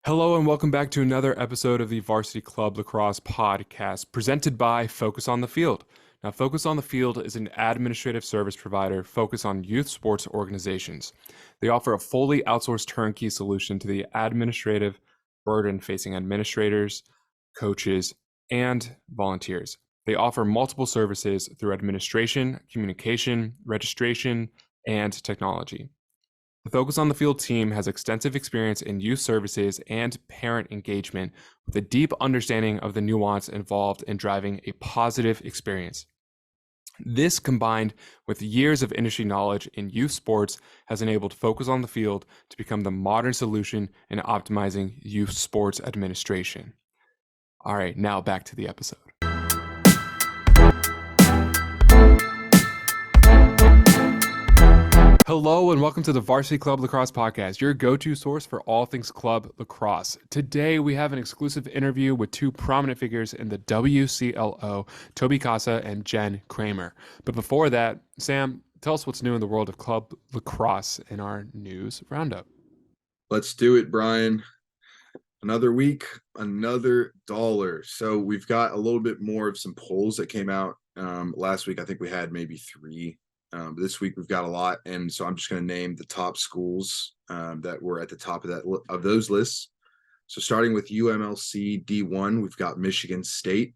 Hello and welcome back to another episode of the Varsity Club Lacrosse podcast presented by Focus on the Field. Now, Focus on the Field is an administrative service provider focused on youth sports organizations. They offer a fully outsourced turnkey solution to the administrative burden facing administrators, coaches, and volunteers. They offer multiple services through administration, communication, registration, and technology. The Focus on the Field team has extensive experience in youth services and parent engagement with a deep understanding of the nuance involved in driving a positive experience. This, combined with years of industry knowledge in youth sports, has enabled Focus on the Field to become the modern solution in optimizing youth sports administration. All right, now back to the episode. Hello and welcome to the Varsity Club Lacrosse podcast, your go-to source for all things club lacrosse. Today we have an exclusive interview with two prominent figures in the WCLO, Towbey Kassa and Jen Kramer. But before that, Sam, tell us what's new in the world of club lacrosse in our news roundup. Let's do it, Brian. Another week, another dollar. So we've got a little bit more of some polls that came out last week. I think we had maybe three. This week we've got a lot, and so I'm just going to name the top schools that were at the top of those lists. So starting with UMLC D1, we've got Michigan State,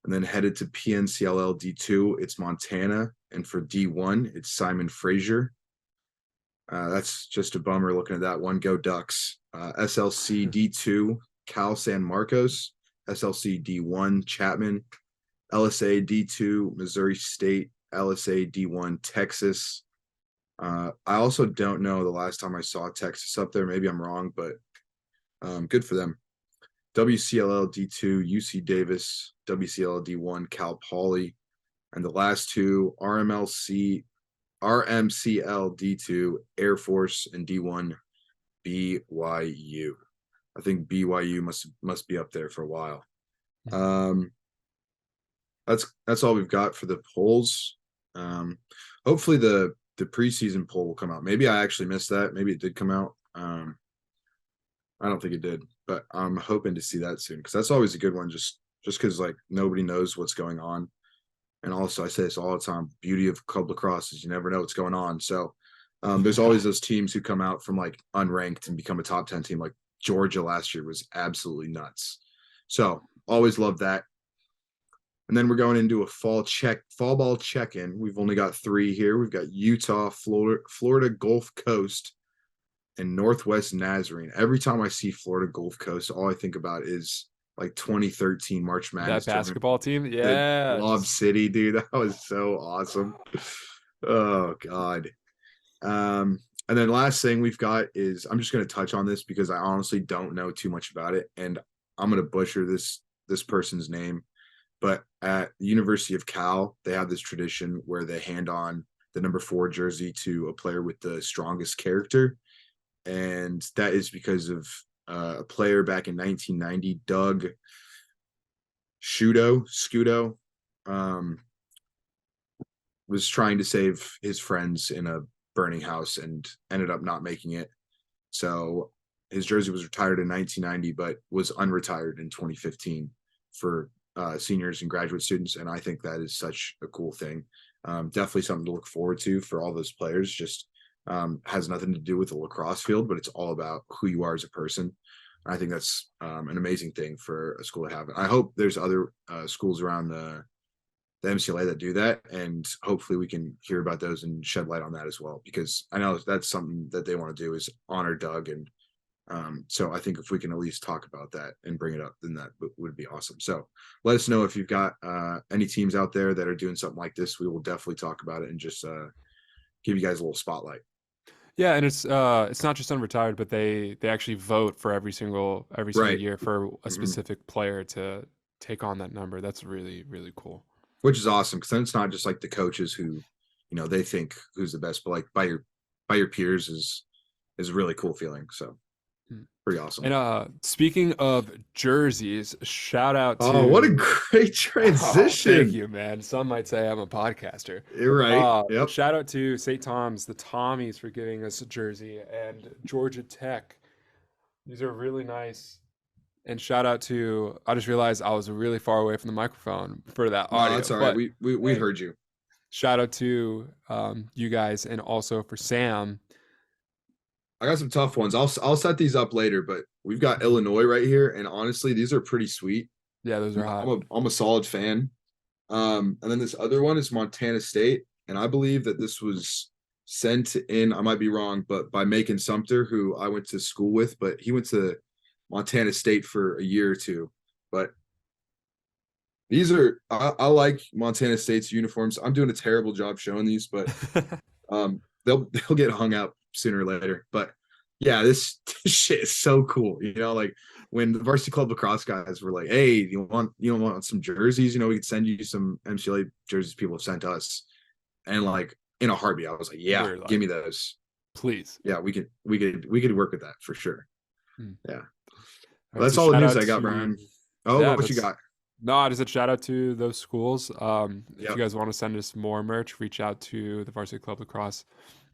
and then headed to PNCLL D2, it's Montana, and for D1, it's Simon Fraser. That's just a bummer looking at that one. Go Ducks. SLC D2, Cal San Marcos. SLC D1, Chapman. LSA D2, Missouri State. LSA D1, Texas. I also don't know the last time I saw Texas up there. Maybe I'm wrong, but good for them. WCLL D2, UC Davis. WCLL D1, Cal Poly. And the last two, RMCL D2, Air Force, and D1, BYU. I think BYU must be up there for a while. That's all we've got for the polls. Hopefully the preseason poll will come out. Maybe I actually missed that. Maybe it did come out. I don't think it did, but I'm hoping to see that soon because that's always a good one. Just because like nobody knows what's going on, and also I say this all the time. Beauty of club lacrosse is you never know what's going on. So there's always those teams who come out from like unranked and become a top 10 team. Like Georgia last year was absolutely nuts. So always love that. And then we're going into a fall ball check-in. We've only got three here. We've got Utah, Florida Gulf Coast, and Northwest Nazarene. Every time I see Florida Gulf Coast, all I think about is like 2013 March Madness. That basketball team? Yeah. Lob City, dude. That was so awesome. Oh, God. And then last thing we've got is, I'm just going to touch on this because I honestly don't know too much about it. And I'm going to butcher this person's name. But at the University of Cal, they have this tradition where they hand on the number 4 jersey to a player with the strongest character. And that is because of a player back in 1990, Doug Scudo, was trying to save his friends in a burning house and ended up not making it. So his jersey was retired in 1990, but was unretired in 2015 for seniors and graduate students, and I think that is such a cool thing. Definitely something to look forward to for all those players. Just has nothing to do with the lacrosse field, but it's all about who you are as a person. I think that's an amazing thing for a school to have. I hope there's other schools around the MCLA that do that, and hopefully we can hear about those and shed light on that as well, because I know that's something that they want to do is honor Doug. And so I think if we can at least talk about that and bring it up, then that would be awesome. So let us know if you've got any teams out there that are doing something like this. We will definitely talk about it and just give you guys a little spotlight. Yeah, and it's not just unretired, but they actually vote for every single Right. year for a specific player to take on that number. That's really, really cool. Which is awesome, because then it's not just like the coaches who, they think who's the best, but like by your peers is a really cool feeling. So pretty awesome. And speaking of jerseys, shout out to... Oh, what a great transition. Thank you, man. Some might say I'm a podcaster. You're right. Yep. Shout out to St. Tom's, the Tommies, for giving us a jersey, and Georgia Tech These are really nice. And shout out to, I just realized I was really far away from the microphone for that No, audio, that's all right. but We hey, heard you. shout out to you guys and also for Sam. I got some tough ones. I'll set these up later, but we've got Illinois right here, and honestly, these are pretty sweet. Yeah, those are hot. I'm a solid fan. And then this other one is Montana State, and I believe that this was sent in. I might be wrong, but by Macon Sumter, who I went to school with, but he went to Montana State for a year or two. But these are I like Montana State's uniforms. I'm doing a terrible job showing these, but they'll get hung out sooner or later. But yeah, this shit is so cool. Like when the varsity club lacrosse guys were like, "Hey, you want some jerseys? We could send you some MCLA jerseys people have sent us." And like in a heartbeat, I was like, "Yeah, We're like, give me those." please. Yeah, we could work with that for sure. Hmm. Yeah. All right, That's so all the shout news out I got, to, Brian. Oh, yeah, what you got? no, I just said shout out to those schools. If Yep. you guys want to send us more merch, reach out to the Varsity Club Lacrosse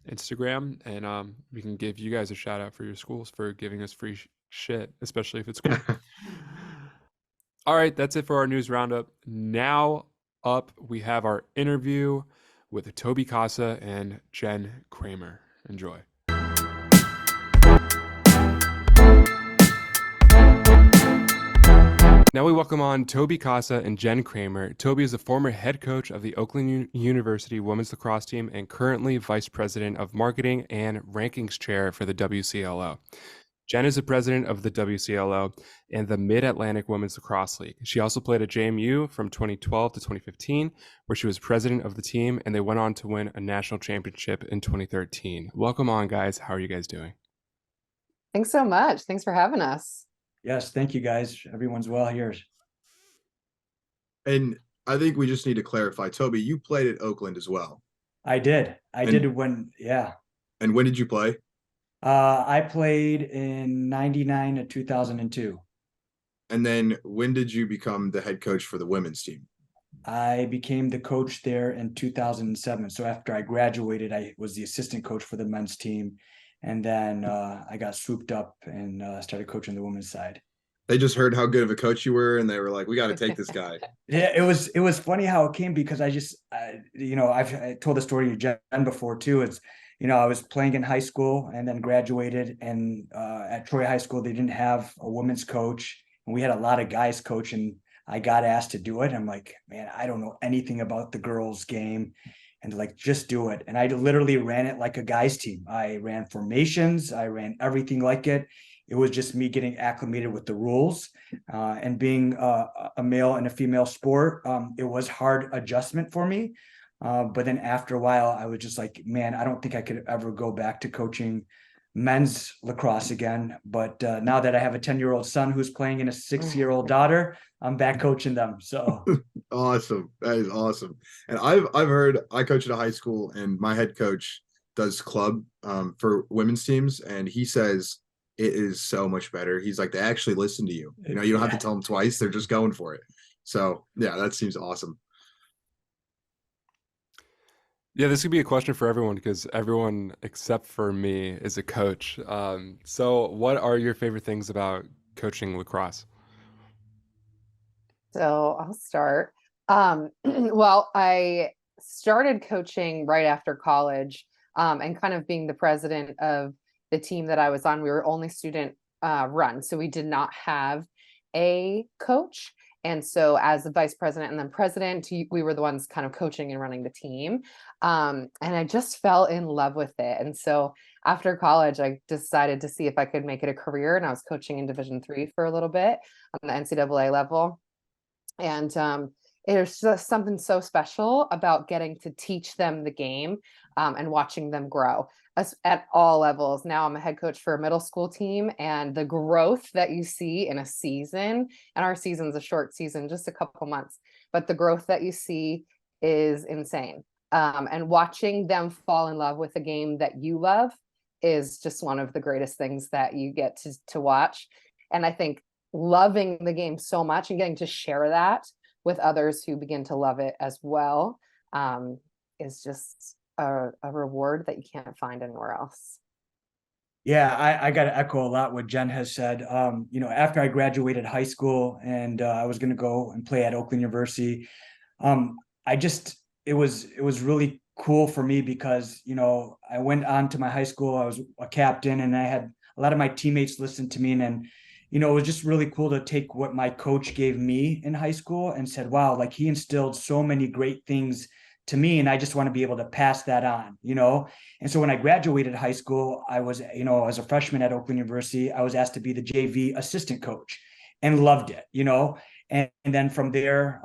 Instagram, and we can give you guys a shout out for your schools for giving us free shit, especially if it's cool. All right, that's it for our news roundup. Now up, we have our interview with Towbey Kassa and Jen Kramer. Enjoy. Now we welcome on Towbey Kassa and Jen Kramer. Towbey is a former head coach of the Oakland University women's lacrosse team and currently vice president of marketing and rankings chair for the WCLO. Jen is the president of the WCLO and the Mid-Atlantic Women's Lacrosse League. She also played at JMU from 2012 to 2015, where she was president of the team, and they went on to win a national championship in 2013. Welcome on, guys. How are you guys doing? Thanks so much. Thanks for having us. Yes, thank you guys. Everyone's well here. And I think we just need to clarify, Towbey, you played at Oakland as well. I did. I did when, yeah. And when did you play? I played in 99 to 2002. And then when did you become the head coach for the women's team? I became the coach there in 2007. So after I graduated, I was the assistant coach for the men's team. And then I got swooped up and started coaching the women's side. They just heard how good of a coach you were, and they were like, "We got to take this guy." Yeah, it was funny how it came because I told the story to Jen before too. It's I was playing in high school and then graduated, and at Troy High School they didn't have a women's coach, and we had a lot of guys coach, and I got asked to do it. I'm like, man, I don't know anything about the girls' game. And like, just do it. And I literally ran it like a guys team. I ran formations. I ran everything like it. It was just me getting acclimated with the rules and being a male in a female sport. It was hard adjustment for me. But then after a while, I was just like, man, I don't think I could ever go back to coaching men's lacrosse again. But now that I have a 10-year-old son who's playing and a 6-year-old daughter, I'm back coaching them. So Awesome. That is awesome. And I've heard, I coach at a high school, and my head coach does club for women's teams, and he says it is so much better. He's like, they actually listen to you. You don't have to tell them twice. They're just going for it. So yeah, that seems awesome. Yeah, this could be a question for everyone because everyone except for me is a coach. So what are your favorite things about coaching lacrosse? So I'll start. Well, I started coaching right after college and kind of being the president of the team that I was on. We were only student run, so we did not have a coach. And so as the vice president and then president, we were the ones kind of coaching and running the team. And I just fell in love with it. And so after college, I decided to see if I could make it a career. And I was coaching in Division III for a little bit on the NCAA level. And there's just something so special about getting to teach them the game and watching them grow at all levels. Now I'm a head coach for a middle school team, and the growth that you see in a season, and our season's a short season, just a couple months, but the growth that you see is insane. And watching them fall in love with a game that you love is just one of the greatest things that you get to watch. And I think loving the game so much and getting to share that with others who begin to love it as well is just a reward that you can't find anywhere else. Yeah, I got to echo a lot what Jen has said. After I graduated high school and I was going to go and play at Oakland University, I just it was really cool for me because I went on to my high school. I was a captain, and I had a lot of my teammates listen to me, and then it was just really cool to take what my coach gave me in high school and said, wow, like he instilled so many great things to me, and I just want to be able to pass that on. And so when I graduated high school, I was, as a freshman at Oakland University, I was asked to be the JV assistant coach and loved it. And then from there,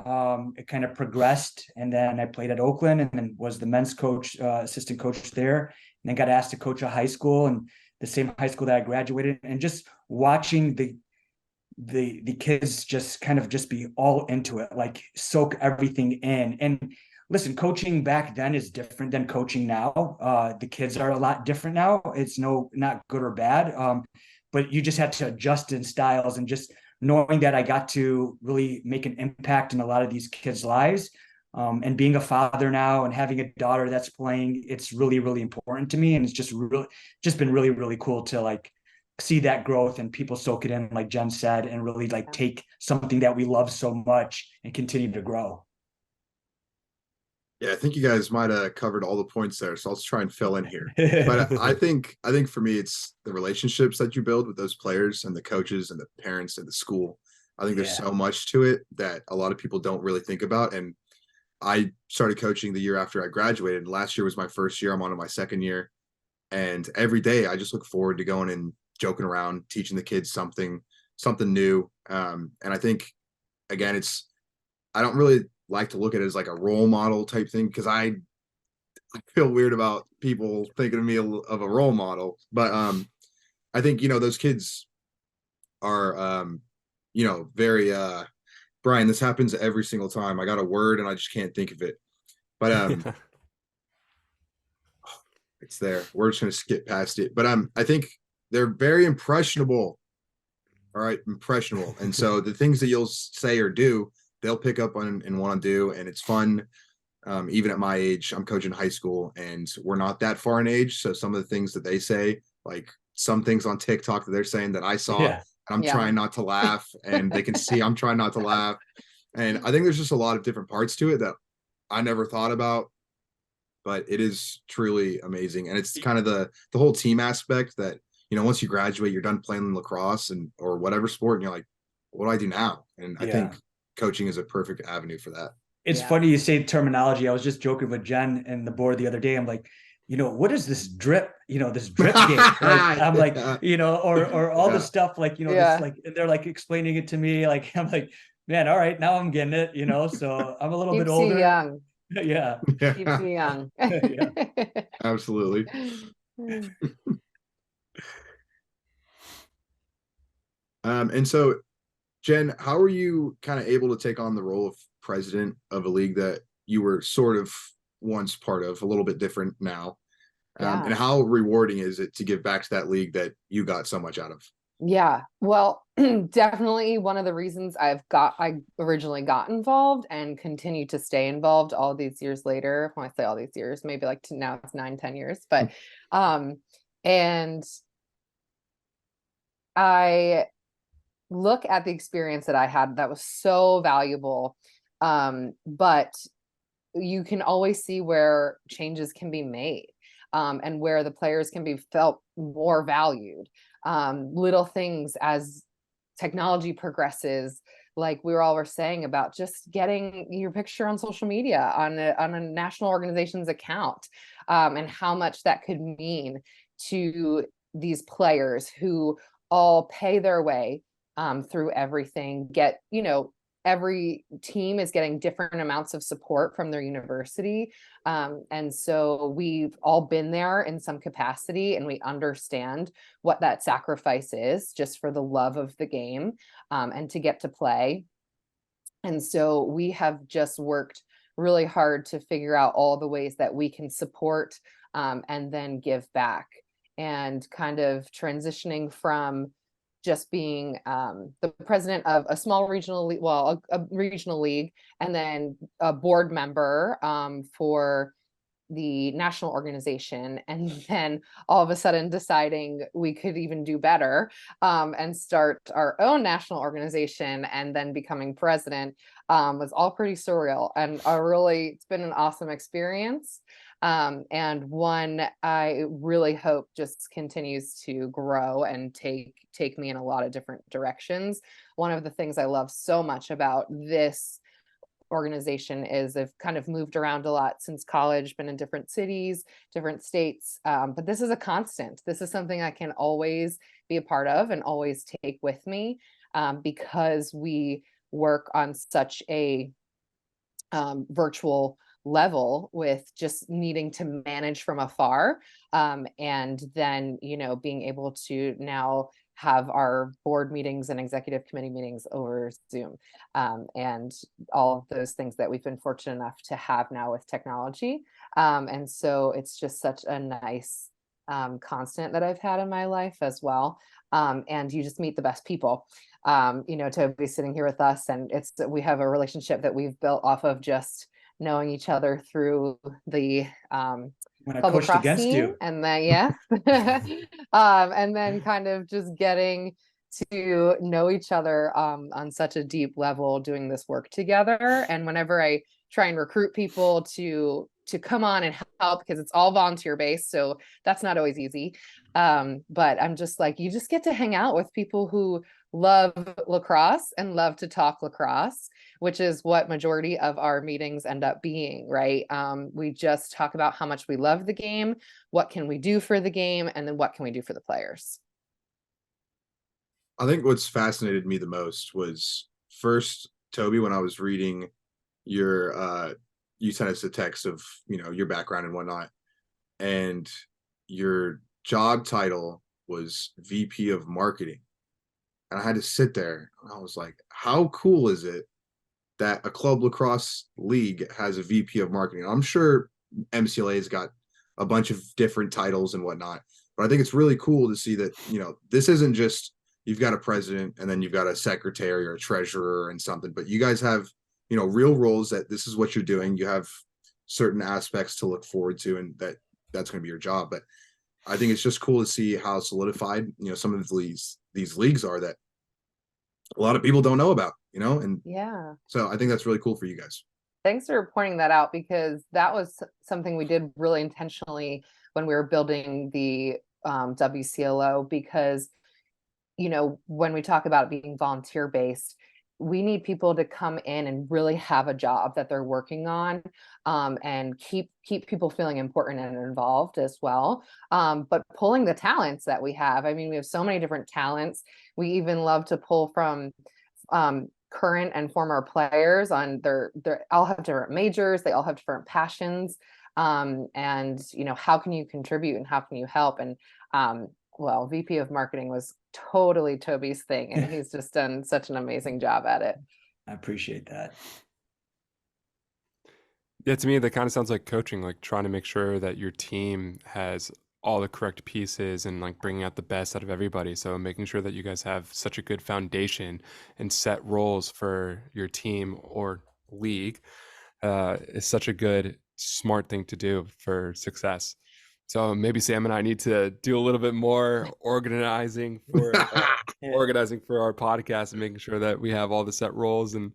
it kind of progressed. And then I played at Oakland and then was the men's coach, assistant coach there. And then got asked to coach a high school, and the same high school that I graduated, and just watching the kids just kind of just be all into it, like soak everything in. And listen, coaching back then is different than coaching now. The kids are a lot different now. It's not good or bad. But you just had to adjust in styles, and just knowing that I got to really make an impact in a lot of these kids' lives. And being a father now and having a daughter that's playing, it's really, really important to me. And it's just been really, really cool to like see that growth and people soak it in, like Jen said, and really like take something that we love so much and continue to grow. Yeah, I think you guys might have covered all the points there, so I'll just try and fill in here. But I think for me, it's the relationships that you build with those players and the coaches and the parents and the school. I think there's so much to it that a lot of people don't really think about. And I started coaching the year after I graduated. Last year was my first year. I'm on to my second year. And every day I just look forward to going and joking around, teaching the kids something new. And I think, again, I don't really like to look at it as like a role model type thing, because I feel weird about people thinking of me of a role model. But I think, those kids are, very, Brian, this happens every single time. I got a word and I just can't think of it. But it's there. We're just going to skip past it. But I think they're very impressionable. All right, impressionable. And so the things that you'll say or do, they'll pick up on and want to do. And it's fun. Even at my age, I'm coaching high school and we're not that far in age. So some of the things that they say, like some things on TikTok that they're saying that I saw, and I'm trying not to laugh, and they can see I'm trying not to laugh. And I think there's just a lot of different parts to it that I never thought about, but it is truly amazing. And it's kind of the whole team aspect that, once you graduate, you're done playing lacrosse or whatever sport, and you're like, what do I do now? And I think coaching is a perfect avenue for that. It's funny you say terminology. I was just joking with Jen and the board the other day. I'm like, what is this drip? This drip game. Like, I'm like, or all the stuff like, this, like they're like explaining it to me. Like I'm like, man, all right, now I'm getting it. So I'm a little bit older. Young. Yeah. Keeps you young. Absolutely. And so, Jen, how are you kind of able to take on the role of president of a league that you were sort of once part of, a little bit different now? And how rewarding is it to give back to that league that you got so much out of? Yeah, well, definitely one of the reasons I originally got involved and continue to stay involved all these years later. When I say all these years, maybe like now it's 9-10 years, but and I look at the experience that I had that was so valuable. But you can always see where changes can be made, and where the players can be felt more valued. Little things as technology progresses, like we were saying about just getting your picture on social media on a national organization's account, and how much that could mean to these players who all pay their way through everything, every team is getting different amounts of support from their university. And so we've all been there in some capacity, and we understand what that sacrifice is just for the love of the game, and to get to play. And so we have just worked really hard to figure out all the ways that we can support, and then give back, and kind of transitioning from just being the president of a small regional league, a regional league, and then a board member for the national organization, and then all of a sudden deciding we could even do better, and start our own national organization, and then becoming president, was all pretty surreal, and it's been an awesome experience. And one I really hope just continues to grow and take me in a lot of different directions. One of the things I love so much about this organization is I've kind of moved around a lot since college, been in different cities, different states. But this is a constant. This is something I can always be a part of and always take with me, because we work on such a virtual level with just needing to manage from afar. And then, being able to now have our board meetings and executive committee meetings over Zoom, and all of those things that we've been fortunate enough to have now with technology. And so it's just such a nice constant that I've had in my life as well. And you just meet the best people. Towbey sitting here with us, and we have a relationship that we've built off of just knowing each other through the When I club coached lacrosse against scene, you. and then and then kind of just getting to know each other on such a deep level doing this work together. And whenever I try and recruit people to come on and help, because it's all volunteer based, so that's not always easy. But I'm just like, you just get to hang out with people who love lacrosse and love to talk lacrosse, which is what majority of our meetings end up being, right? We just talk about how much we love the game, what can we do for the game, and then what can we do for the players. I think what's fascinated me the most was first, Towbey, when I was reading your you sent us a text of your background and whatnot, and your job title was VP of Marketing. And I had to sit there and I was like, how cool is it that a club lacrosse league has a VP of Marketing? I'm sure MCLA's got a bunch of different titles and whatnot, but I think it's really cool to see that, this isn't just you've got a president and then you've got a secretary or a treasurer and something, but you guys have, real roles that this is what you're doing. You have certain aspects to look forward to, and that's going to be your job. But I think it's just cool to see how solidified, some of these leagues are that a lot of people don't know about, and Yeah. So I think that's really cool for you guys. Thanks for pointing that out, because that was something we did really intentionally when we were building the WCLO, because, when we talk about being volunteer based, we need people to come in and really have a job that they're working on, and keep people feeling important and involved as well. But pulling the talents that we have, we have so many different talents. We even love to pull from current and former players on their all have different majors, they all have different passions. And how can you contribute and how can you help? And well, VP of Marketing was totally Towbey's thing, and he's just done such an amazing job at it. I appreciate that. Yeah, to me, that kind of sounds like coaching, like trying to make sure that your team has all the correct pieces and like bringing out the best out of everybody. So making sure that you guys have such a good foundation and set roles for your team or league is such a good, smart thing to do for success. So maybe Sam and I need to do a little bit more organizing for our podcast and making sure that we have all the set roles and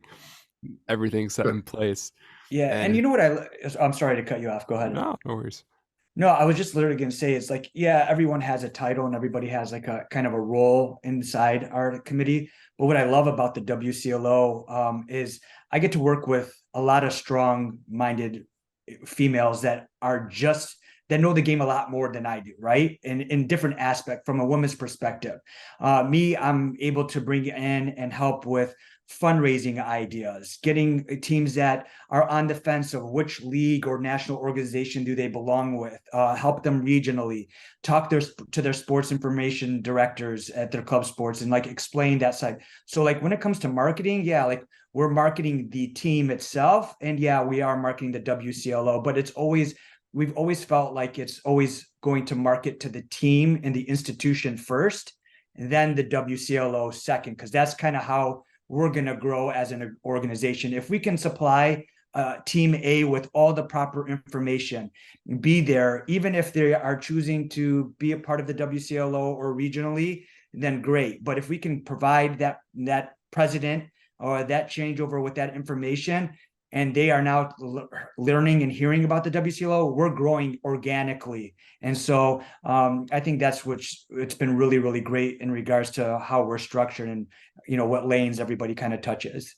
everything set in place. Yeah, and you know what I'm sorry to cut you off. Go ahead. No worries. No, I was just literally going to say, it's like, yeah, everyone has a title and everybody has like a kind of a role inside our committee. But what I love about the WCLO is I get to work with a lot of strong-minded females that know the game a lot more than I do, right? And in different aspect from a woman's perspective. I'm able to bring in and help with fundraising ideas, getting teams that are on the fence of which league or national organization do they belong with, help them regionally, talk to their sports information directors at their club sports and like explain that side. So like when it comes to marketing, yeah, like we're marketing the team itself, and yeah, we are marketing the WCLO, but we've always felt like it's always going to market to the team and the institution first, and then the WCLO second, because that's kind of how we're going to grow as an organization. If we can supply team A with all the proper information, be there, even if they are choosing to be a part of the WCLO or regionally, then great. But if we can provide that president or that changeover with that information, and they are now learning and hearing about the WCLO, we're growing organically. And so I think it's been really, really great in regards to how we're structured and, what lanes everybody kind of touches.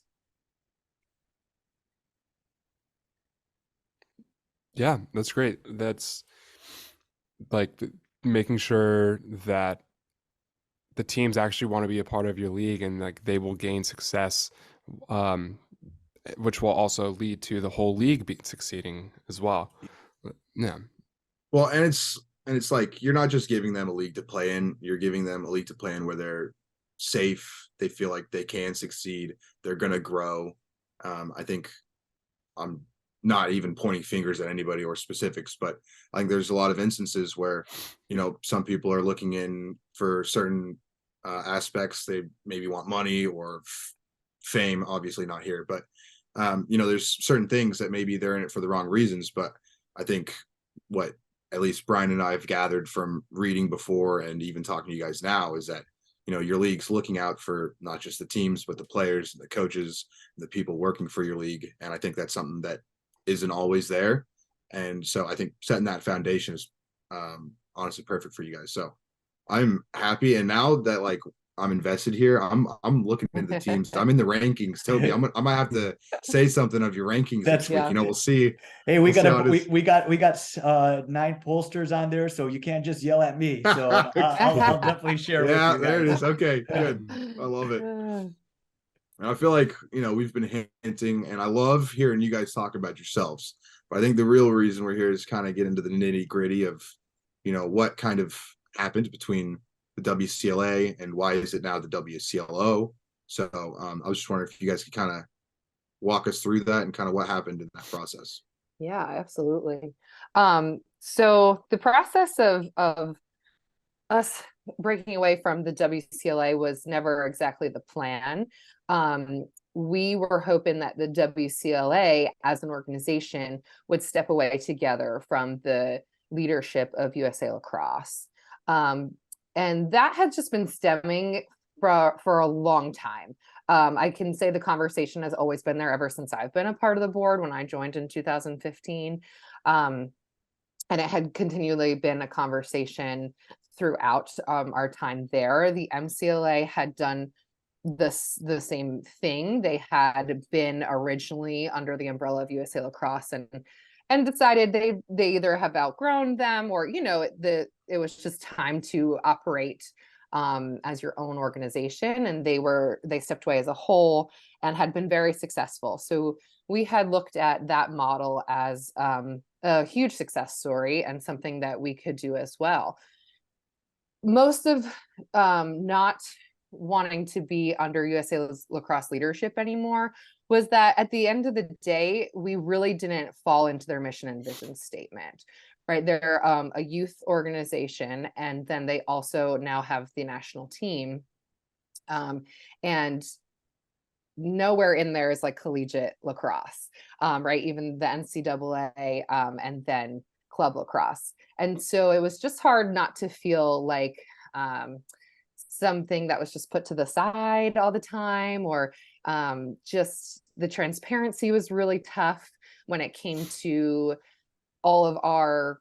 Yeah, that's great. That's like making sure that the teams actually want to be a part of your league and like they will gain success, which will also lead to the whole league succeeding as well. Yeah. Well, and it's like you're not just giving them a league to play in, you're giving them a league to play in where they're safe, they feel like they can succeed, they're going to grow. I think I'm not even pointing fingers at anybody or specifics, but I think there's a lot of instances where, some people are looking in for certain aspects. They maybe want money or fame, obviously not here, but there's certain things that maybe they're in it for the wrong reasons. But I think what at least Brian and I have gathered from reading before and even talking to you guys now is that, your league's looking out for not just the teams, but the players, the coaches, the people working for your league. And I think that's something that isn't always there. And so I think setting that foundation is honestly perfect for you guys. So I'm happy. And now that like I'm invested here, I'm looking into the teams. I'm in the rankings. Towbey, I might have to say something of your rankings next week. We'll see. Hey, we got 9 pollsters on there, so you can't just yell at me. So I'll definitely share with you guys. There it is. Okay, good. I love it. And I feel like, we've been hinting, and I love hearing you guys talk about yourselves. But I think the real reason we're here is kind of get into the nitty gritty of, what kind of happened between the WCLA and why is it now the WCLO. So I was just wondering if you guys could kind of walk us through that and kind of what happened in that process. Yeah, absolutely. So the process of us breaking away from the WCLA was never exactly the plan. We were hoping that the WCLA as an organization would step away together from the leadership of USA Lacrosse. And that had just been stemming for a long time. I can say the conversation has always been there ever since I've been a part of the board when I joined in 2015. And it had continually been a conversation throughout our time there. The MCLA had done the same thing. They had been originally under the umbrella of USA Lacrosse and decided they either have outgrown them or, it was just time to operate as your own organization. And they stepped away as a whole and had been very successful. So we had looked at that model as a huge success story and something that we could do as well. Most of not wanting to be under USA Lacrosse leadership anymore was that at the end of the day, we really didn't fall into their mission and vision statement, right? They're a youth organization, and then they also now have the national team. And nowhere in there is like collegiate lacrosse, right? Even the NCAA and then club lacrosse. And so it was just hard not to feel like something that was just put to the side all the time, or just the transparency was really tough when it came to all of our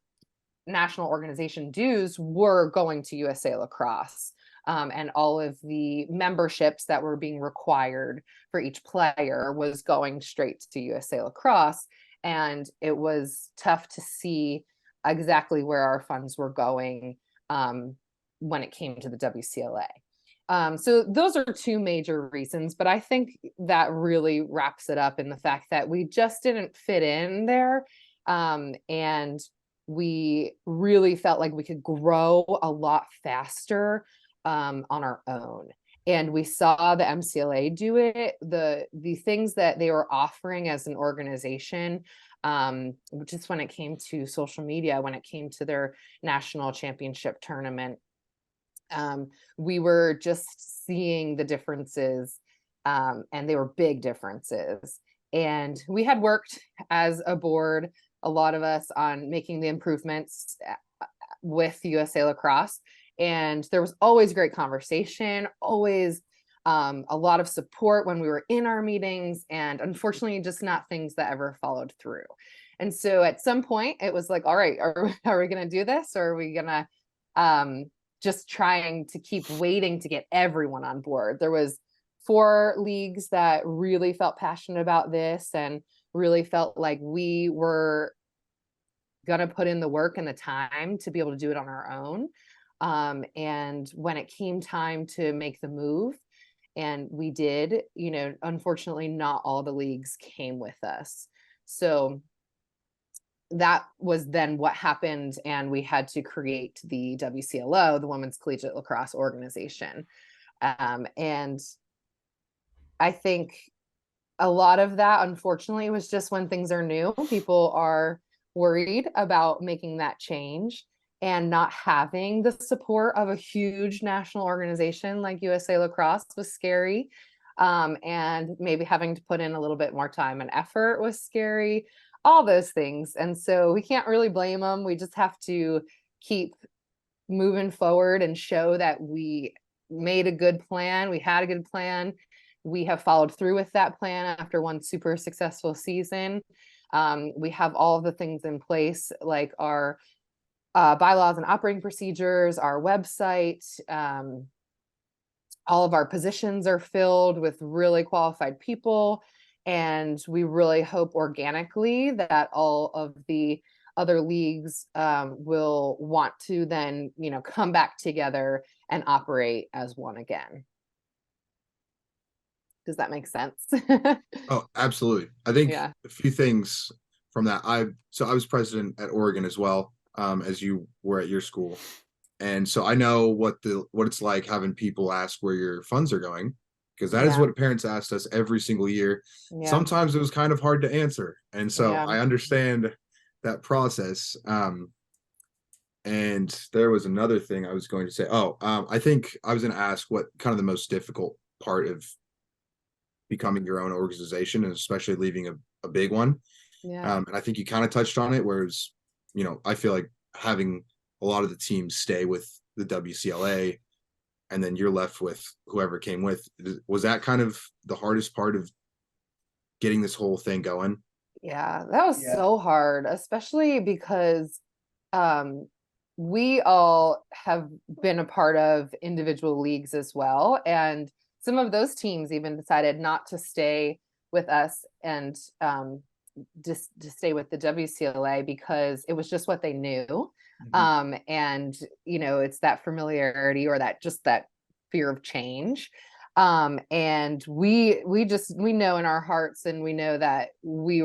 national organization dues were going to USA Lacrosse. And all of the memberships that were being required for each player was going straight to USA Lacrosse. And it was tough to see exactly where our funds were going when it came to the WCLA. So those are two major reasons, but I think that really wraps it up in the fact that we just didn't fit in there. And we really felt like we could grow a lot faster on our own. And we saw the MCLA do it. The things that they were offering as an organization, just when it came to social media, when it came to their national championship tournament, we were just seeing the differences, and they were big differences And we had worked as a board, a lot of us, on making the improvements with USA Lacrosse. And there was always great conversation, always a lot of support when we were in our meetings, and unfortunately just not things that ever followed through. And so at some point it was like, all right, are we going to do this, or are we going to just trying to keep waiting to get everyone on board? There was 4 leagues that really felt passionate about this and really felt like we were going to put in the work and the time to be able to do it on our own. And when it came time to make the move, and we did, unfortunately, not all the leagues came with us. So that was then what happened. And we had to create the WCLO, the Women's Collegiate Lacrosse Organization. And I think a lot of that, unfortunately, was just when things are new, people are worried about making that change, and not having the support of a huge national organization like USA Lacrosse was scary. And maybe having to put in a little bit more time and effort was scary, all those things. And so we can't really blame them. We just have to keep moving forward and show that we made a good plan. We had a good plan. We have followed through with that plan after one super successful season. We have all of the things in place, like our bylaws and operating procedures, our website. All of our positions are filled with really qualified people. And we really hope organically that all of the other leagues will want to then, come back together and operate as one again. Does that make sense? Oh, absolutely. I think Yeah. a few things from that. I was president at Oregon as well, as you were at your school. And so I know what it's like having people ask where your funds are going, because that is Yeah. what parents asked us every single year. Yeah. Sometimes it was kind of hard to answer. And so Yeah. I understand that process. And there was another thing I was going to say. I think I was going to ask what kind of the most difficult part of becoming your own organization, and especially leaving a big one. Yeah. And I think you kind of touched on it, whereas, I feel like having a lot of the teams stay with the WCLA, and then you're left with whoever came with. Was that kind of the hardest part of getting this whole thing going? Yeah, that was so hard, especially because we all have been a part of individual leagues as well. And some of those teams even decided not to stay with us and just to stay with the WCLA because it was just what they knew. And, it's that familiarity, or that fear of change. And we know in our hearts, and we know that we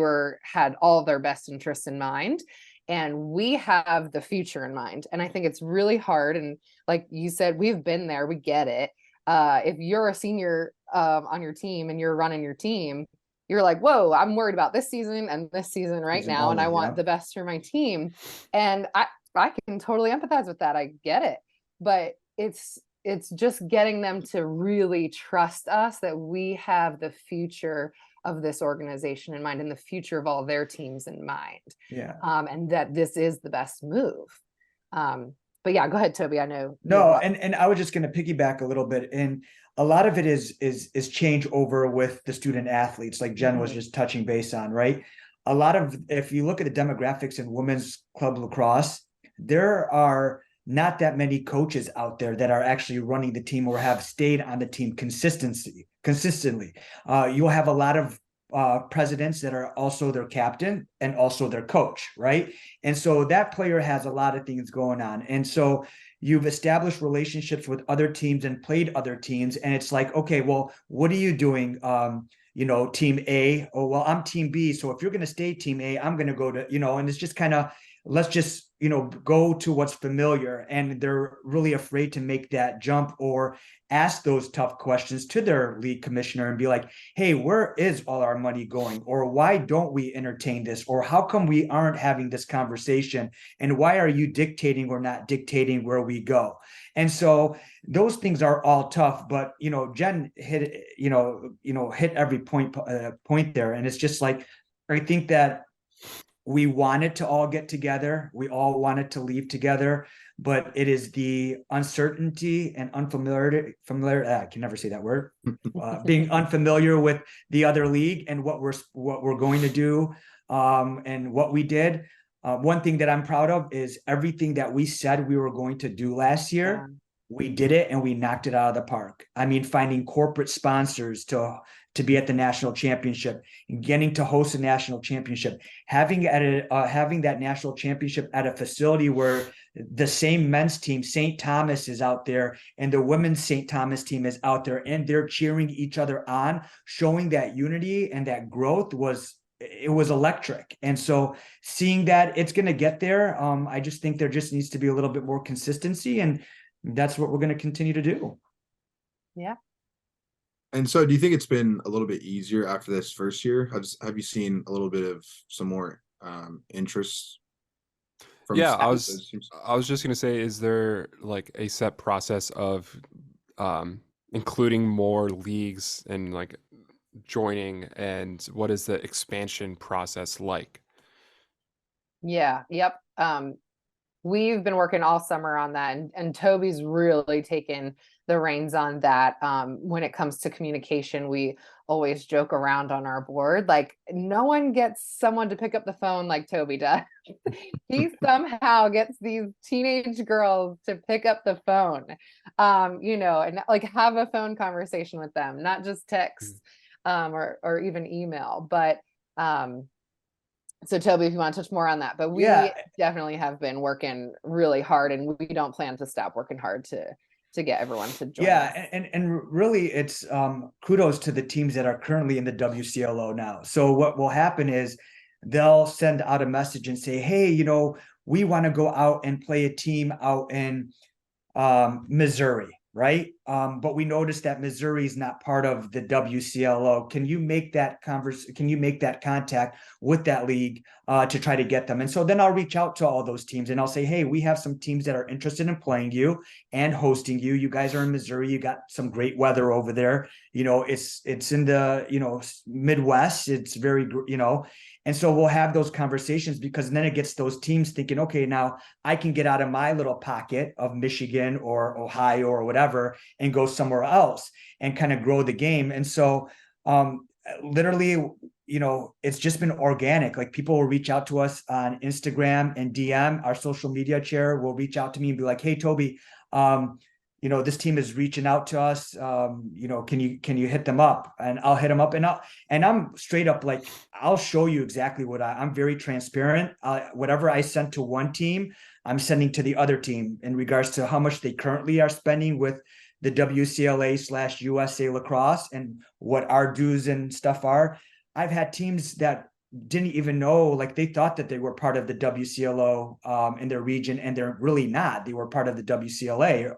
had all of their best interests in mind, and we have the future in mind. And I think it's really hard. And like you said, we've been there, we get it. If you're a senior on your team and you're running your team, you're like, whoa, I'm worried about this season and this season right now. And I want the best for my team. And I can totally empathize with that. I get it. But it's just getting them to really trust us that we have the future of this organization in mind, and the future of all their teams in mind. Yeah. And that this is the best move. But yeah, go ahead, Towbey. I know. No, and I was just going to piggyback a little bit, and a lot of it is change over with the student athletes, like Jen was just touching base on, right? A lot of, if you look at the demographics in women's club lacrosse, there are not that many coaches out there that are actually running the team or have stayed on the team consistently. You'll have a lot of presidents that are also their captain and also their coach, right? And so that player has a lot of things going on. And so you've established relationships with other teams and played other teams. And it's like, okay, well, what are you doing? Team A, oh, well, I'm team B. So if you're going to stay team A, I'm going to go to, and it's just kind of let's just, go to what's familiar. And they're really afraid to make that jump or ask those tough questions to their league commissioner and be like, hey, where is all our money going? Or why don't we entertain this? Or how come we aren't having this conversation? And why are you dictating or not dictating where we go? And so those things are all tough, but Jen hit hit every point there. And it's just like, I think that we wanted to all get together. We all wanted to leave together, but it is the uncertainty and I can never say that word, being unfamiliar with the other league and what we're going to do, and what we did. One thing that I'm proud of is everything that we said we were going to do last year. Yeah. We did it and we knocked it out of the park. I mean, finding corporate sponsors to be at the national championship, getting to host a national championship, having that national championship at a facility where the same men's team, St. Thomas, is out there, and the women's St. Thomas team is out there, and they're cheering each other on, showing that unity and that growth was electric. And so seeing that it's going to get there, I just think there just needs to be a little bit more consistency, and that's what we're going to continue to do. Yeah. And so do you think it's been a little bit easier after this first year? Have you seen a little bit of some more interest from I was just going to say, is there like a set process of including more leagues and like joining, and what is the expansion process like? Yeah. Yep. We've been working all summer on that, and Towbey's really taken the reins on that. When it comes to communication, we always joke around on our board, like, no one gets someone to pick up the phone like Towbey does. He somehow gets these teenage girls to pick up the phone, and like have a phone conversation with them, not just text, or even email. But so Towbey, if you want to touch more on that, but we definitely have been working really hard, and we don't plan to stop working hard to get everyone to join. Yeah. And really it's kudos to the teams that are currently in the WCLO now. So what will happen is they'll send out a message and say, hey, we want to go out and play a team out in Missouri. Right. But we noticed that Missouri is not part of the WCLO. Can you make that contact with that league to try to get them? And so then I'll reach out to all those teams and I'll say, hey, we have some teams that are interested in playing you and hosting you. You guys are in Missouri. You got some great weather over there. It's in the, Midwest. It's very, and so we'll have those conversations, because then it gets those teams thinking, okay, now I can get out of my little pocket of Michigan or Ohio or whatever and go somewhere else and kind of grow the game. And so literally, it's just been organic. Like, people will reach out to us on Instagram and DM. Our social media chair will reach out to me and be like, hey, Towbey, this team is reaching out to us. Can you hit them up? And I'll hit them up, and I'm straight up, like, I'll show you exactly what I'm very transparent. Whatever I sent to one team, I'm sending to the other team in regards to how much they currently are spending with the WCLA/USA Lacrosse and what our dues and stuff are. I've had teams that didn't even know, like, they thought that they were part of the WCLO in their region, and they're really not. They were part of the WCLA,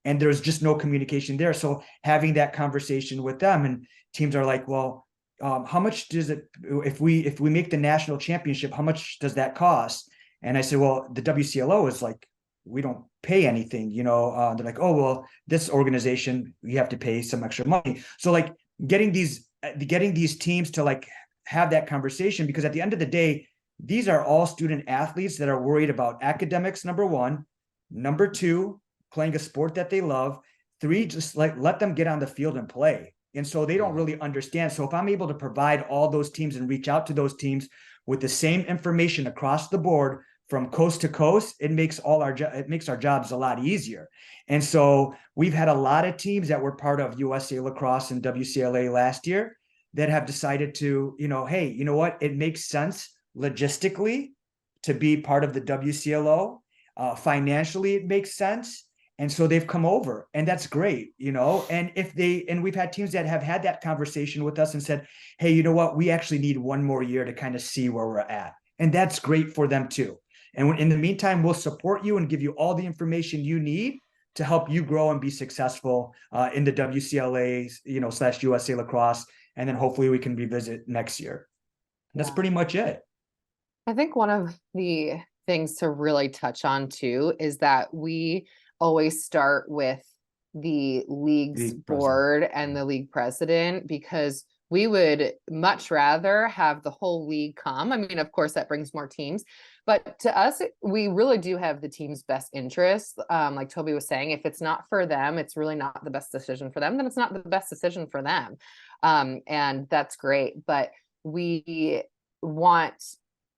and there's just no communication there. So having that conversation with them, and teams are like, well, how much does it, if we make the national championship, how much does that cost? And I said, well, the WCLO is like, we don't pay anything, they're like, oh, well, this organization, we have to pay some extra money. So like getting these teams to like have that conversation, because at the end of the day, these are all student athletes that are worried about academics, number one, number two, playing a sport that they love, three, just like let them get on the field and play. And so they don't really understand. So if I'm able to provide all those teams and reach out to those teams with the same information across the board from coast to coast, it makes our jobs a lot easier. And so we've had a lot of teams that were part of USA Lacrosse and WCLA last year that have decided to, hey, you know what? It makes sense logistically to be part of the WCLO. Financially, it makes sense. And so they've come over, and that's great, and we've had teams that have had that conversation with us and said, hey, you know what? We actually need one more year to kind of see where we're at. And that's great for them too. And in the meantime, we'll support you and give you all the information you need to help you grow and be successful in the WCLA, / USA Lacrosse. And then hopefully we can revisit next year. That's pretty much it. I think one of the things to really touch on too is that we always start with the league's board and the league president, because we would much rather have the whole league come. I mean, of course, that brings more teams, but to us, we really do have the team's best interests. Like Towbey was saying, if it's not for them, it's really not the best decision for them, then it's not the best decision for them. And that's great. But we want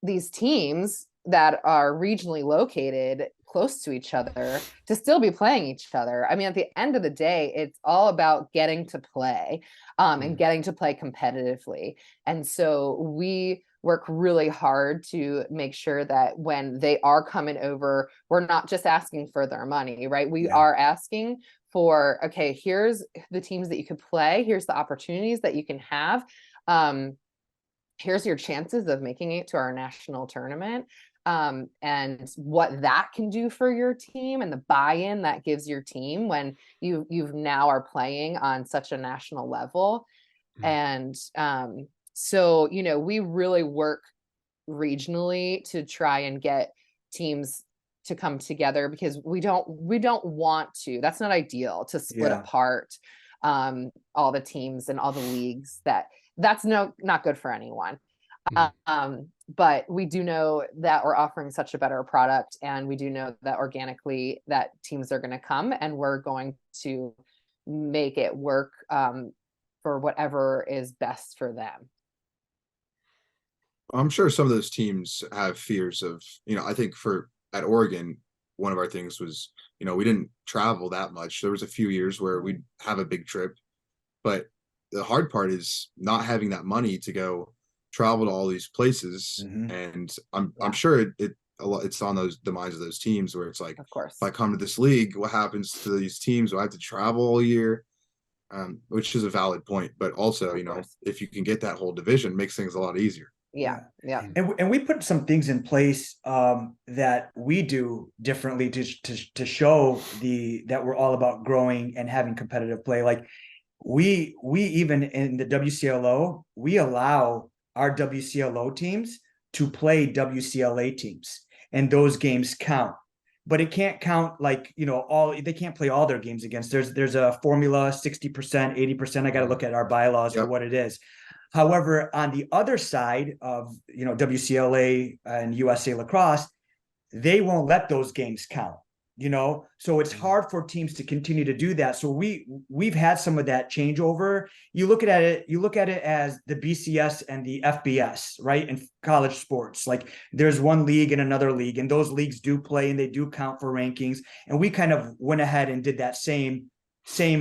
these teams that are regionally located close to each other to still be playing each other. I mean, at the end of the day, it's all about getting to play and getting to play competitively. And so we work really hard to make sure that when they are coming over, we're not just asking for their money, right? We are asking for, okay, here's the teams that you could play. Here's the opportunities that you can have. Here's your chances of making it to our national tournament, and what that can do for your team and the buy-in that gives your team when you've now are playing on such a national level. And so, we really work regionally to try and get teams to come together, because we don't want to, that's not ideal, to split apart all the teams and all the leagues. That's not good for anyone. But we do know that we're offering such a better product, and we do know that organically that teams are going to come, and we're going to make it work for whatever is best for them. I'm sure some of those teams have fears of, I think at Oregon, one of our things was, we didn't travel that much. There was a few years where we'd have a big trip, but the hard part is not having that money to go travel to all these places. And I'm sure it's on the minds of those teams where it's like, of course, if I come to this league, what happens to these teams? Do I have to travel all year? Which is a valid point, but also, if you can get that whole division, it makes things a lot easier. Yeah. And we put some things in place that we do differently to show that we're all about growing and having competitive play. Like we even in the WCLO, we allow our WCLO teams to play WCLA teams, and those games count. But it can't count like, they can't play all their games against. There's a formula, 60%, 80%. I got to look at our bylaws for what it is. However, on the other side of, WCLA and USA Lacrosse, they won't let those games count, so it's hard for teams to continue to do that. So we've had some of that changeover. You look at it as the BCS and the FBS, right? In college sports, like there's one league and another league, and those leagues do play and they do count for rankings. And we kind of went ahead and did that same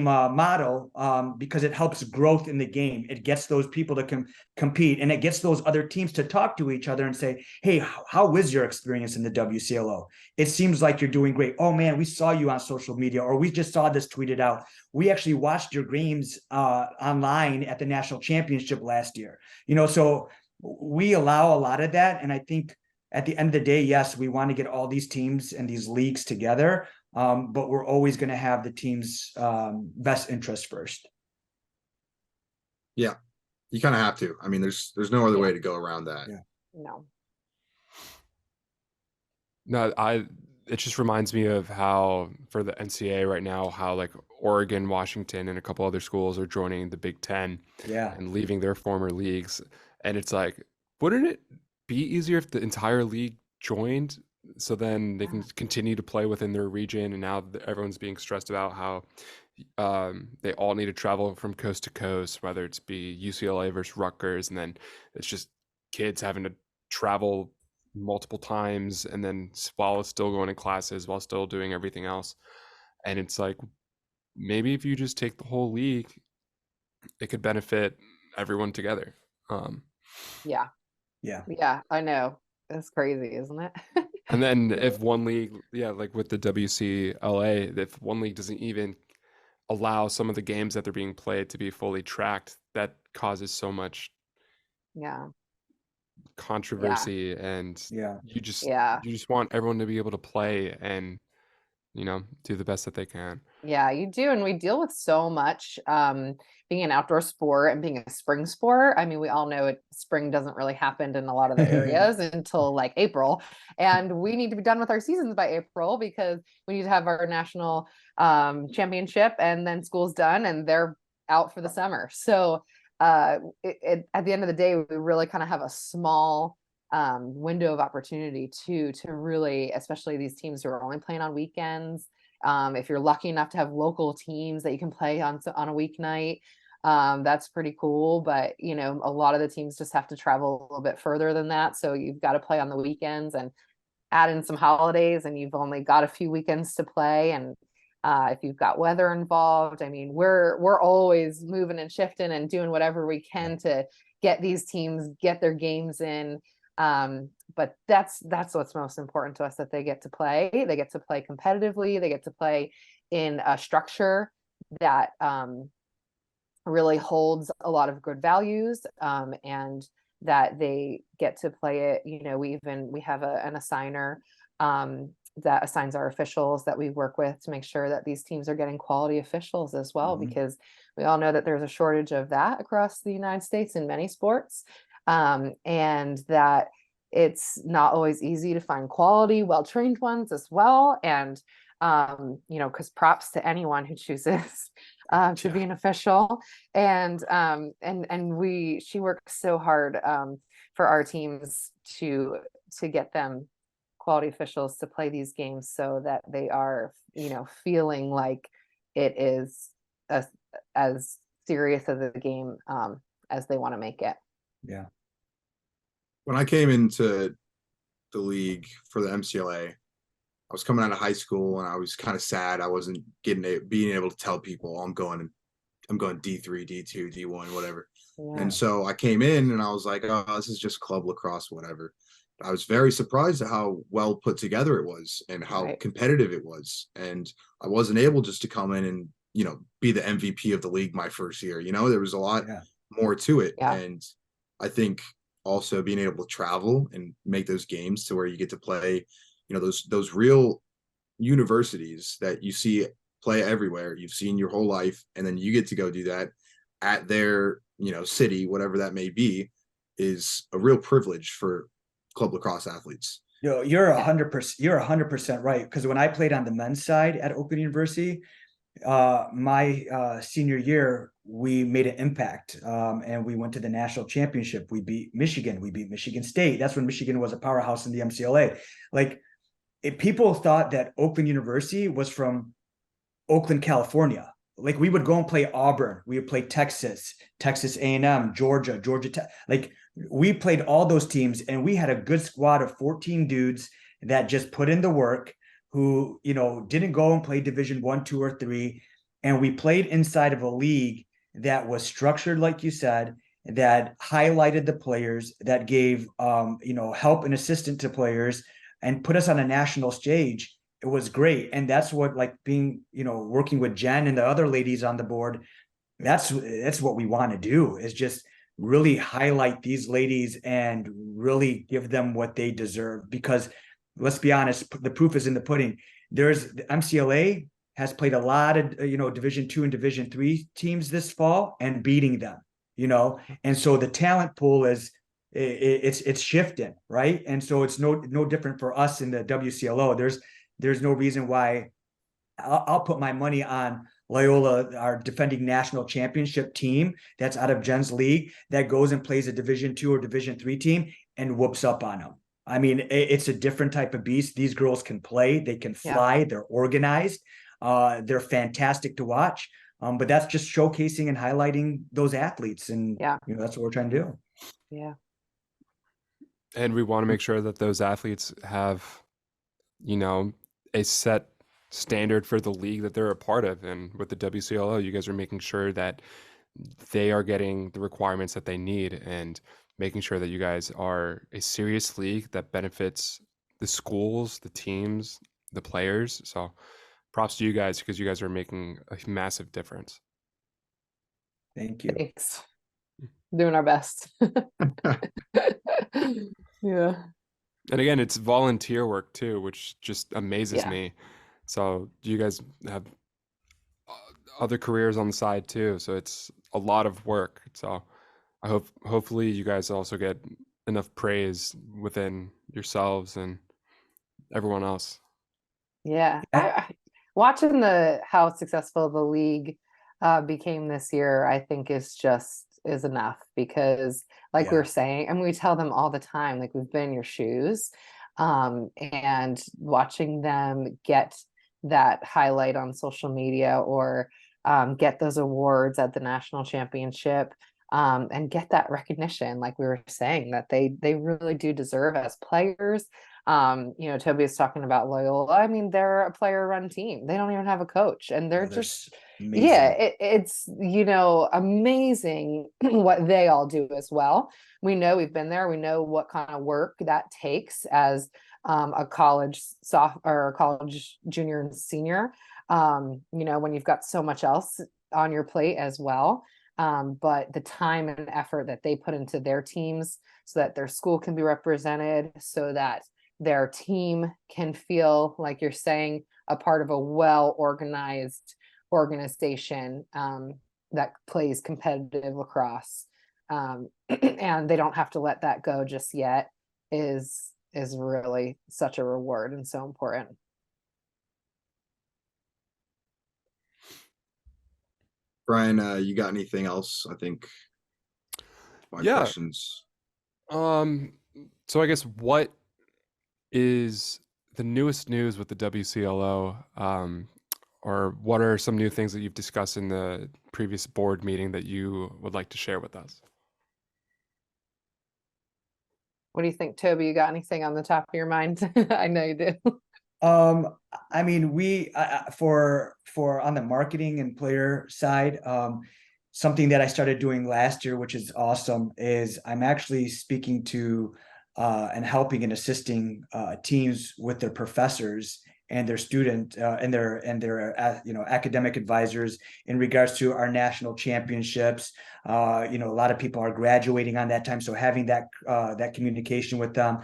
model because it helps growth in the game. It gets those people to compete, and it gets those other teams to talk to each other and say, hey, how is your experience in the WCLO? It seems like you're doing great. Oh man, we saw you on social media, or we just saw this tweeted out. We actually watched your games online at the national championship last year. So we allow a lot of that. And I think at the end of the day, yes, we want to get all these teams and these leagues together. But we're always going to have the team's best interest first. Yeah, you kind of have to. I mean, there's no other way to go around that. No, it just reminds me of how for the NCAA right now, how like Oregon, Washington, and a couple other schools are joining the Big Ten and leaving their former leagues. And it's like, wouldn't it be easier if the entire league joined? So then they can continue to play within their region. And now everyone's being stressed about how they all need to travel from coast to coast, whether it's be UCLA versus Rutgers. And then it's just kids having to travel multiple times, and then while still going to classes, while still doing everything else. And it's like, maybe if you just take the whole league, it could benefit everyone together. Yeah, I know. That's crazy, isn't it? And then if one league, like with the WCLA, if one league doesn't even allow some of the games that they're being played to be fully tracked, that causes so much controversy, and Yeah. you just Yeah. want everyone to be able to play and, do the best that they can. Yeah, you do. And we deal with so much being an outdoor sport and being a spring sport. I mean, we all know spring doesn't really happen in a lot of the areas until like April. And we need to be done with our seasons by April because we need to have our national championship, and then school's done and they're out for the summer. So at the end of the day, we really kind of have a small window of opportunity to really, especially these teams who are only playing on weekends. If you're lucky enough to have local teams that you can play on a weeknight, that's pretty cool. But a lot of the teams just have to travel a little bit further than that. So you've got to play on the weekends and add in some holidays, and you've only got a few weekends to play. And if you've got weather involved, I mean, we're always moving and shifting and doing whatever we can to get these teams get their games in. But that's what's most important to us, that they get to play competitively, they get to play in a structure that really holds a lot of good values, and that they get to play it. We have an assigner that assigns our officials that we work with to make sure that these teams are getting quality officials as well, because we all know that there's a shortage of that across the United States in many sports. And that it's not always easy to find quality, well-trained ones as well. And, because props to anyone who chooses to be an official. And she works so hard for our teams to get them quality officials to play these games, so that they are, feeling like it is as serious as a game as they want to make it. Yeah. When I came into the league for the MCLA, I was coming out of high school and I was kind of sad. I wasn't being able to tell people, I'm going D3, D2, D1, whatever. Yeah. And so I came in and I was like, oh, this is just club lacrosse, whatever. I was very surprised at how well put together it was and how competitive it was. And I wasn't able just to come in and, be the MVP of the league my first year. There was a lot more to it. Yeah. And I think also being able to travel and make those games to where you get to play, those real universities that you see play everywhere, you've seen your whole life, and then you get to go do that at their, city, whatever that may be, is a real privilege for club lacrosse athletes. You're 100%. You're 100% right. Because when I played on the men's side at Oakland University, my senior year, we made an impact, and we went to the national championship. We beat Michigan. We beat Michigan State. That's when Michigan was a powerhouse in the MCLA. Like, if people thought that Oakland University was from Oakland, California. Like, we would go and play Auburn. We would play Texas A&M, Georgia Tech. Like, we played all those teams, and we had a good squad of 14 dudes that just put in the work, who, didn't go and play Division 1, 2, or 3. And we played inside of a league that was structured, like you said, that highlighted the players, that gave, help and assistance to players, and put us on a national stage. It was great. And that's what, like, being, working with Jen and the other ladies on the board, that's what we want to do, is just really highlight these ladies and really give them what they deserve. Because let's be honest, the proof is in the pudding. The MCLA has played a lot of, Division 2 and Division 3 teams this fall and beating them, and so the talent pool it's shifting, right? And so it's no different for us in the WCLO. There's no reason why I'll put my money on Loyola, our defending national championship team that's out of Jen's league, that goes and plays a Division 2 or Division 3 team and whoops up on them. I mean, it's a different type of beast. These girls can play, they can fly, they're organized, they're fantastic to watch. But that's just showcasing and highlighting those athletes. And, that's what we're trying to do. Yeah. And we want to make sure that those athletes have, a set standard for the league that they're a part of. And with the WCLO, you guys are making sure that they are getting the requirements that they need, and making sure that you guys are a serious league that benefits the schools, the teams, the players. So props to you guys, because you guys are making a massive difference. Thank you. Thanks. Doing our best. Yeah. And again, it's volunteer work too, which just amazes Yeah. me. So you guys have other careers on the side too, so it's a lot of work. So I hopefully you guys also get enough praise within yourselves and everyone else. Yeah. Yeah. Watching how successful the league became this year, I think is enough, because like we Yeah. were saying, and we tell them all the time, like we've been in your shoes, and watching them get that highlight on social media, or get those awards at the national championship, and get that recognition, like we were saying, that they really do deserve as players. Towbey is talking about Loyola. I mean, they're a player-run team. They don't even have a coach, and they're Oh, they're just, yeah, amazing. it's amazing what they all do as well. We know, we've been there. We know what kind of work that takes as a college or a college junior and senior. When you've got so much else on your plate as well. But the time and effort that they put into their teams, so that their school can be represented, so that their team can feel, like you're saying, a part of a well-organized organization that plays competitive lacrosse, and they don't have to let that go just yet, is really such a reward and so important. Brian, you got anything else? I think my Yeah. questions. So I guess what is the newest news with the WCLO? Or what are some new things that you've discussed in the previous board meeting that you would like to share with us? What do you think, Towbey? You got anything on the top of your mind? I know you do. I mean, we for on the marketing and player side, something that I started doing last year, which is awesome, is I'm actually speaking to and helping and assisting teams with their professors and their student and their academic advisors in regards to our national championships. A lot of people are graduating on that time, so having that communication with them,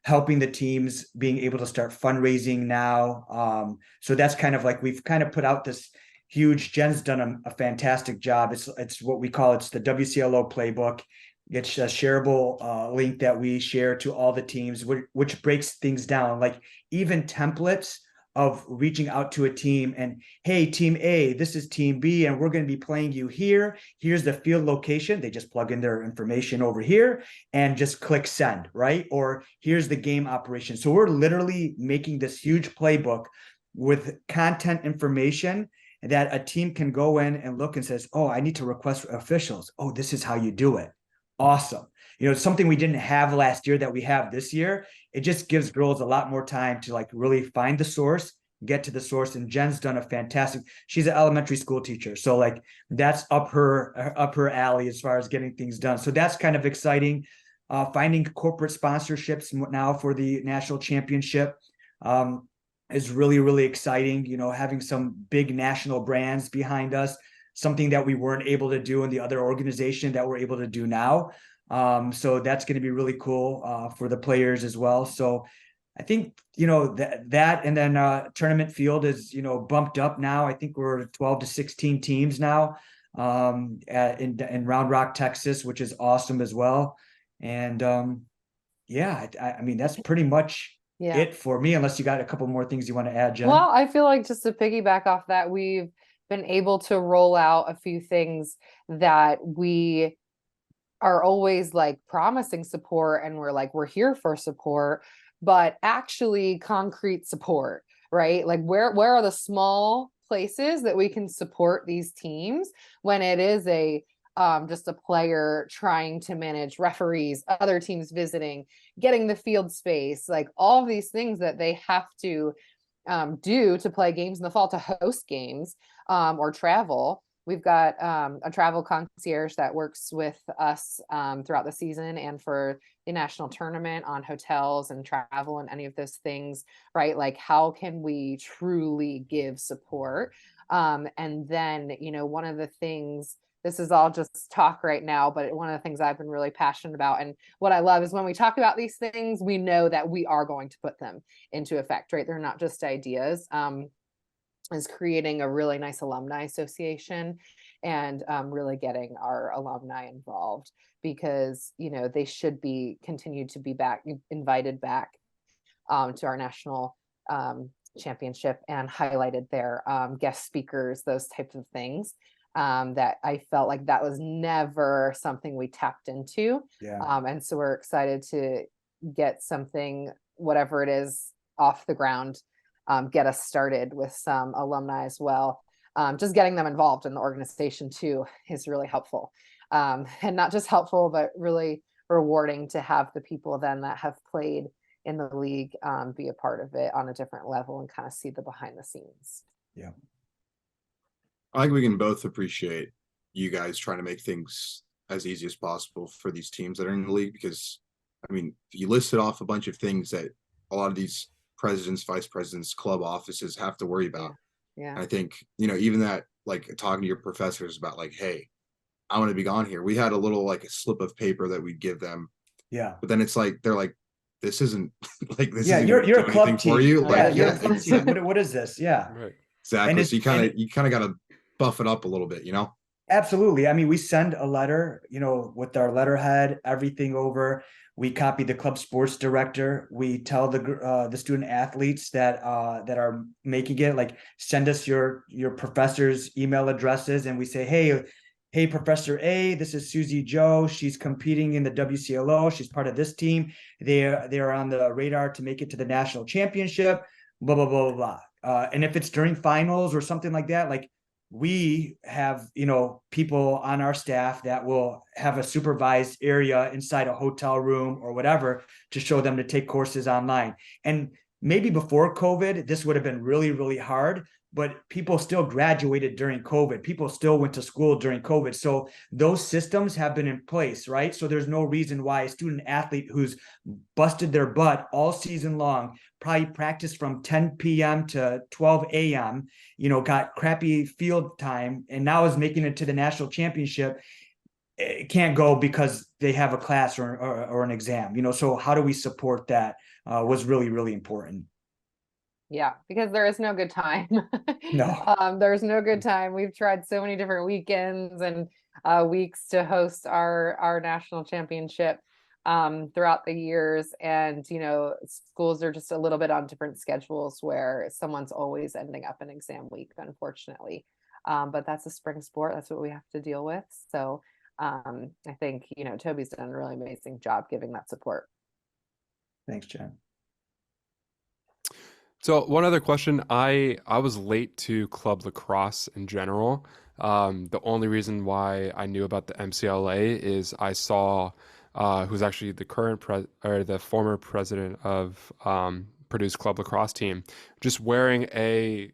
helping the teams being able to start fundraising now. So that's kind of like, we've kind of put out this huge, Jen's done a fantastic job. It's what we call, it's the WCLO playbook. It's a shareable link that we share to all the teams, which breaks things down, like even templates of reaching out to a team and, hey, team A, this is team B, and we're going to be playing you here. Here's the field location. They just plug in their information over here and just click send, right? Or here's the game operation. So we're literally making this huge playbook with content information that a team can go in and look and says, oh, I need to request officials. Oh, this is how you do it. Awesome. It's something we didn't have last year that we have this year. It just gives girls a lot more time to like really find the source, get to the source. And Jen's done a fantastic, she's an elementary school teacher. So like that's up her alley as far as getting things done. So that's kind of exciting. Finding corporate sponsorships now for the national championship is really, really exciting. Having some big national brands behind us, something that we weren't able to do in the other organization that we're able to do now. So that's going to be really cool for the players as well. So I think, that and then tournament field is, bumped up now. I think we're 12 to 16 teams now in Round Rock, Texas, which is awesome as well. And I mean, that's pretty much it for me, unless you got a couple more things you want to add, Jen. Well, I feel like, just to piggyback off that, we've been able to roll out a few things that we are always like promising support, and we're here for support, but actually concrete support, right? Like where are the small places that we can support these teams when it is just a player trying to manage referees, other teams visiting, getting the field space, like all of these things that they have to do to play games in the fall, to host games or travel. We've got a travel concierge that works with us throughout the season and for the national tournament on hotels and travel and any of those things, right? Like, how can we truly give support? And then, one of the things this is all just talk right now, but one of the things I've been really passionate about, and what I love, is when we talk about these things, we know that we are going to put them into effect, right? They're not just ideas. Is creating a really nice alumni association, and really getting our alumni involved, because, you know, they should be continued to be invited back to our national championship, and highlighted their guest speakers, those types of things. That I felt like that was never something we tapped into. Yeah. And so we're excited to get something, whatever it is, off the ground, get us started with some alumni as well. Just getting them involved in the organization too is really helpful. And not just helpful, but really rewarding to have the people then that have played in the league be a part of it on a different level, and kind of see the behind the scenes. Yeah. I think we can both appreciate you guys trying to make things as easy as possible for these teams that are in the league, because, I mean, you listed off a bunch of things that a lot of these presidents, vice presidents, club offices have to worry about. Yeah. And I think, you know, even that, like, talking to your professors about, like, hey, I want to be gone here. We had a little, like, a slip of paper that we'd give them. Yeah. But then it's like, they're like, this isn't like this. Yeah, isn't you're gonna a do club anything team. for you. Yeah, Like, You're yeah, a club team. What is this? Yeah. Right. Exactly. So And you kind of got to buff it up a little bit, you know? Absolutely. I mean, we send a letter, you know, with our letterhead, everything over. We copy the club sports director. We tell the student athletes that are making it, like, send us your professor's email addresses, and we say, hey, Professor A, this is Susie Joe. She's competing in the WCLO. She's part of this team. They are on the radar to make it to the national championship. Blah blah blah blah blah. And if it's during finals or something like that, like, we have, you know, people on our staff that will have a supervised area inside a hotel room or whatever to show them to take courses online. And maybe before COVID, this would have been really, really hard, but people still graduated during COVID. People still went to school during COVID. So those systems have been in place, right? So there's no reason why a student athlete who's busted their butt all season long, probably practiced from 10 p.m. to 12 a.m., you know, got crappy field time, and now is making it to the national championship, it can't go because they have a class or an exam, you know. So how do we support that was really, really important. Yeah, because there is no good time. No. There's no good time. We've tried so many different weekends and weeks to host our national championship throughout the years. And, you know, schools are just a little bit on different schedules, where someone's always ending up in exam week, unfortunately. But that's a spring sport. That's what we have to deal with. So I think, you know, Towbey's done a really amazing job giving that support. Thanks, Jen. So one other question, I was late to club lacrosse in general. The only reason why I knew about the MCLA is I saw who's actually the current or the former president of Purdue's club lacrosse team, just wearing a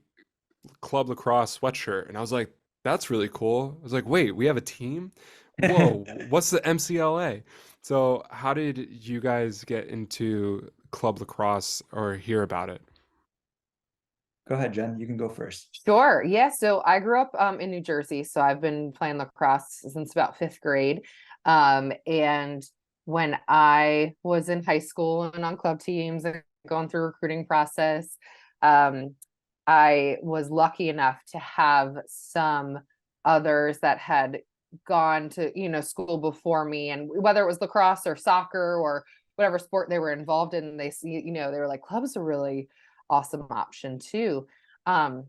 club lacrosse sweatshirt, and I was like, that's really cool. I was like, wait, we have a team? Whoa, what's the MCLA? So how did you guys get into club lacrosse or hear about it? Go ahead, Jen. You can go first. Sure. Yeah. So I grew up in New Jersey. So I've been playing lacrosse since about 5th grade. And when I was in high school and on club teams and going through recruiting process, I was lucky enough to have some others that had gone to, you know, school before me, and whether it was lacrosse or soccer or whatever sport they were involved in, they see, you know, they were like, club's a really awesome option too. So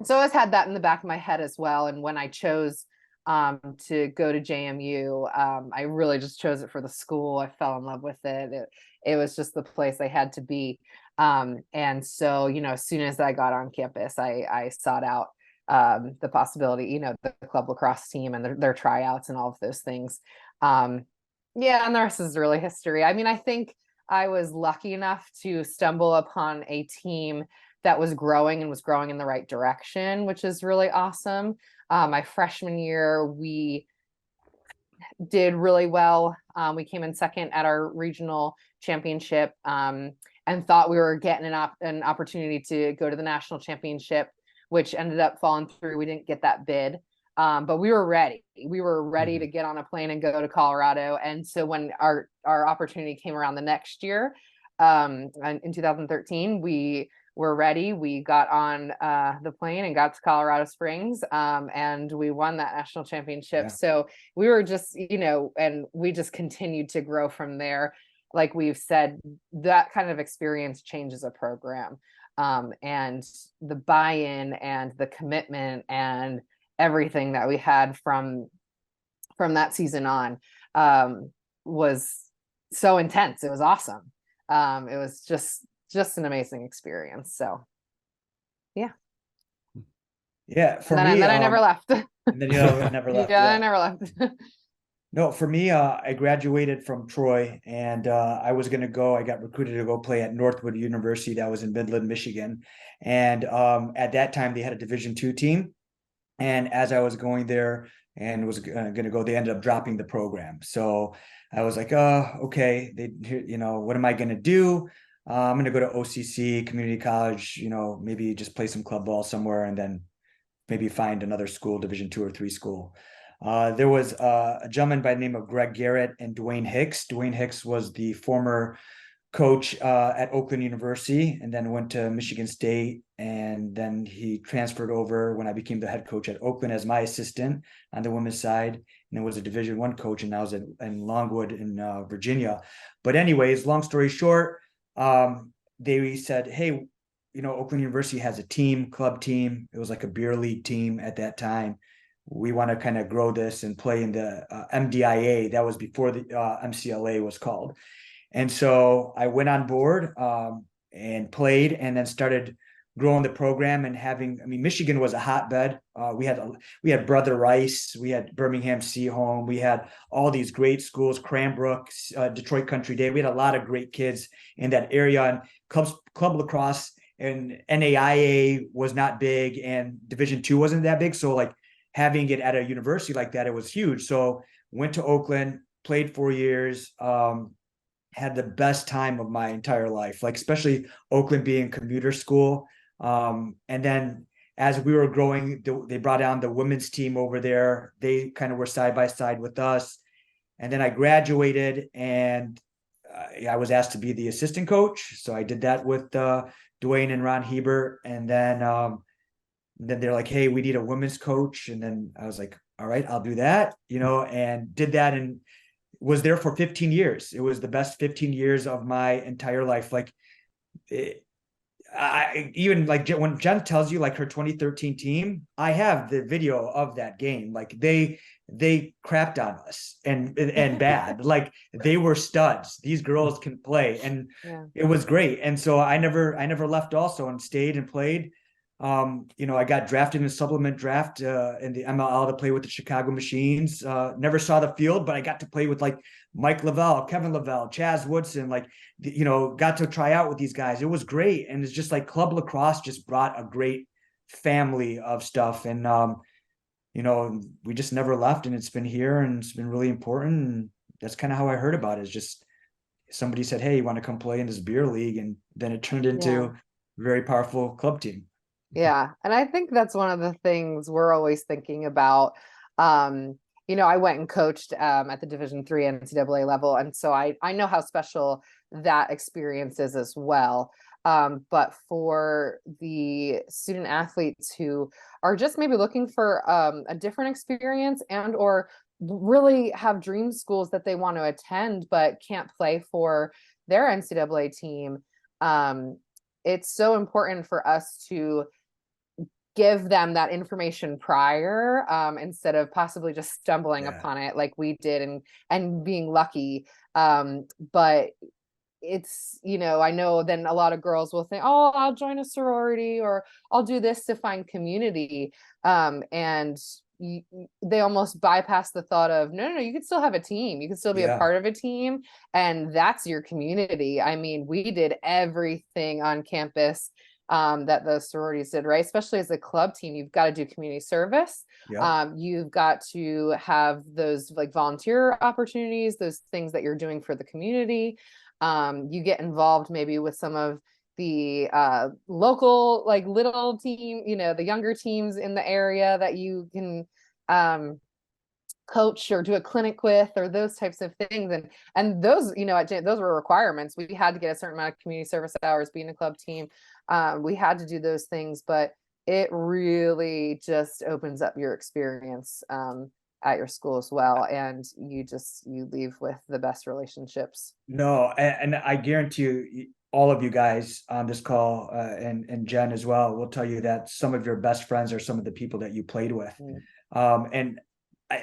I always had that in the back of my head as well. And when I chose to go to JMU, I really just chose it for the school. I fell in love with it. It was just the place I had to be. And so, you know, as soon as I got on campus, I sought out the possibility, you know, the club lacrosse team and their tryouts and all of those things. Yeah, and the rest is really history. I mean, I think I was lucky enough to stumble upon a team that was growing and was growing in the right direction, which is really awesome. My freshman year, we did really well. We came in second at our regional championship, and thought we were getting an opportunity to go to the national championship, which ended up falling through. We didn't get that bid. But we were ready. We were ready to get on a plane and go to Colorado. And so when our opportunity came around the next year, in 2013, we were ready. We got on the plane and got to Colorado Springs, and we won that national championship. So we were just, and we just continued to grow from there. Like we've said, that kind of experience changes a program, and the buy-in and the commitment and everything that we had from that season on was so intense. It was awesome. It was just an amazing experience. So for me, and then I never left. and then never left. I never left. No, for me, I graduated from Troy, and I got recruited to go play at Northwood University. That was in Midland, Michigan. And at that time they had a Division II team. And as I was going there and was going to go, they ended up dropping the program. So I was like, okay, what am I going to do? I'm going to go to OCC community college, maybe just play some club ball somewhere, and then maybe find another school, Division II or III school. There was a gentleman by the name of Greg Garrett and Dwayne Hicks. Dwayne Hicks was the former coach at Oakland University, and then went to Michigan State, and then he transferred over when I became the head coach at Oakland as my assistant on the women's side, and then was a Division I coach, and I was in Longwood in Virginia. But anyways, long story short, they said, hey, Oakland University has a club team. It was like a beer league team at that time. We want to kind of grow this and play in the MDIA. That was before the MCLA was called. And so I went on board and played, and then started growing the program and Michigan was a hotbed. We had Brother Rice, we had Birmingham Seaholm, we had all these great schools, Cranbrook, Detroit Country Day. We had a lot of great kids in that area, and club lacrosse and NAIA was not big, and Division II wasn't that big. So like having it at a university like that, it was huge. So went to Oakland, played 4 years, had the best time of my entire life, like especially Oakland being commuter school. And then as we were growing, they brought down the women's team over there. They kind of were side by side with us. And then I graduated, and I was asked to be the assistant coach. So I did that with Dwayne and Ron Hebert. And then they're like, hey, we need a women's coach. And then I was like, all right, I'll do that, and did that, and was there for 15 years. It was the best 15 years of my entire life. Like I even like when Jen tells you like her 2013 team, I have the video of that game. Like they crapped on us and bad. Like they were studs. These girls can play, and it was great. And so I never left also, and stayed and played. I got drafted in a supplement draft in the MLL to play with the Chicago Machines. Never saw the field, but I got to play with like Mike Lavelle, Kevin Lavelle, Chaz Woodson, got to try out with these guys. It was great. And it's just like club lacrosse just brought a great family of stuff. And, we just never left, and it's been here, and it's been really important. And that's kind of how I heard about it. It's just somebody said, hey, you want to come play in this beer league? And then it turned into a very powerful club team. Yeah. And I think that's one of the things we're always thinking about. I went and coached at the Division III NCAA level. And so I know how special that experience is as well. But for the student athletes who are just maybe looking for a different experience, and or really have dream schools that they want to attend but can't play for their NCAA team, it's so important for us to give them that information prior, instead of possibly just stumbling upon it like we did and being lucky. But it's, I know then a lot of girls will think, oh, I'll join a sorority, or I'll do this to find community. And they almost bypass the thought of, no, you can still have a team. You can still be a part of a team, and that's your community. I mean, we did everything on campus that the sororities did, right? Especially as a club team, you've got to do community service. You've got to have those like volunteer opportunities, those things that you're doing for the community. You get involved maybe with some of the local like little team, the younger teams in the area that you can coach or do a clinic with, or those types of things. And those, those were requirements. We had to get a certain amount of community service hours, being a club team. We had to do those things, but it really just opens up your experience at your school as well. And you leave with the best relationships. No, and I guarantee you, all of you guys on this call, and Jen as well, will tell you that some of your best friends are some of the people that you played with. And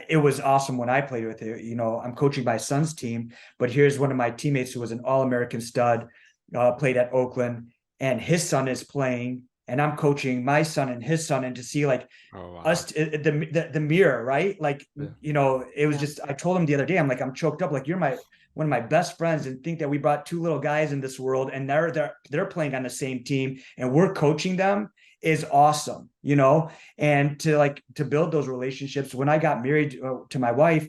it was awesome when I played with you. I'm coaching my son's team, but here's one of my teammates who was an All-American stud, played at Oakland, and his son is playing, and I'm coaching my son and his son, and to see like us, the mirror, right? Like, it was just, I told him the other day, I'm like, I'm choked up. Like, you're one of my best friends, and think that we brought two little guys in this world, and they're playing on the same team, and we're coaching them, is awesome, and to build those relationships. When I got married to my wife,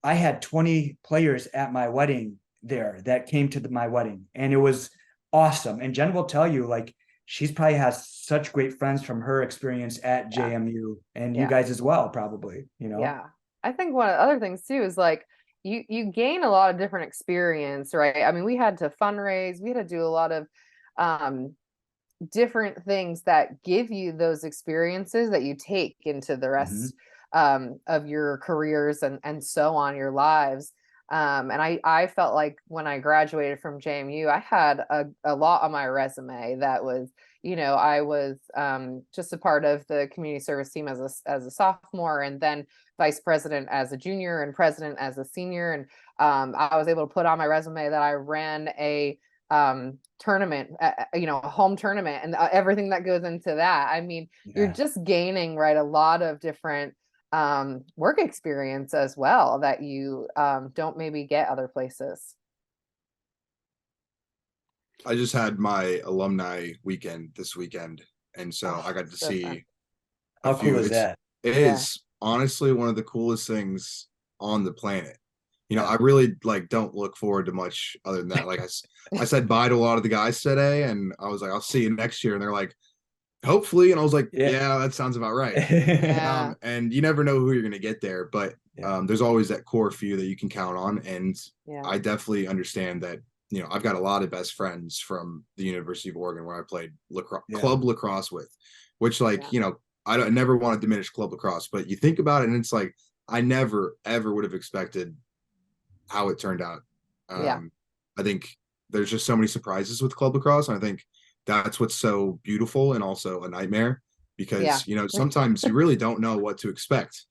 I had 20 players at my wedding there that came to my wedding, and it was awesome. And Jen will tell you, like, she's probably has such great friends from her experience at JMU, and you guys as well, probably, Yeah. I think one of the other things too is like, you gain a lot of different experience, right? I mean, we had to fundraise, we had to do a lot of different things that give you those experiences that you take into the rest of your careers and so on, your lives. And I felt like when I graduated from JMU, I had a lot on my resume that was, I was just a part of the community service team as a sophomore, and then vice president as a junior, and president as a senior. And I was able to put on my resume that I ran a tournament, a home tournament, and everything that goes into that. I mean, you're just gaining, right, a lot of different work experience as well that you don't maybe get other places. I just had my alumni weekend this weekend, and so I got to see fun. a How few. cool is that? It is honestly one of the coolest things on the planet. I really don't look forward to much other than that. Like I said bye to a lot of the guys today, and I was like, I'll see you next year. And they're like, hopefully. And I was like, yeah, that sounds about right. And you never know who you're going to get there, but there's always that core few that you can count on. And I definitely understand that, I've got a lot of best friends from the University of Oregon where I played club lacrosse with, which I never want to diminish club lacrosse, but you think about it and it's like, I never, ever would have expected how it turned out. I think there's just so many surprises with club lacrosse. And I think that's what's so beautiful and also a nightmare, because, sometimes you really don't know what to expect.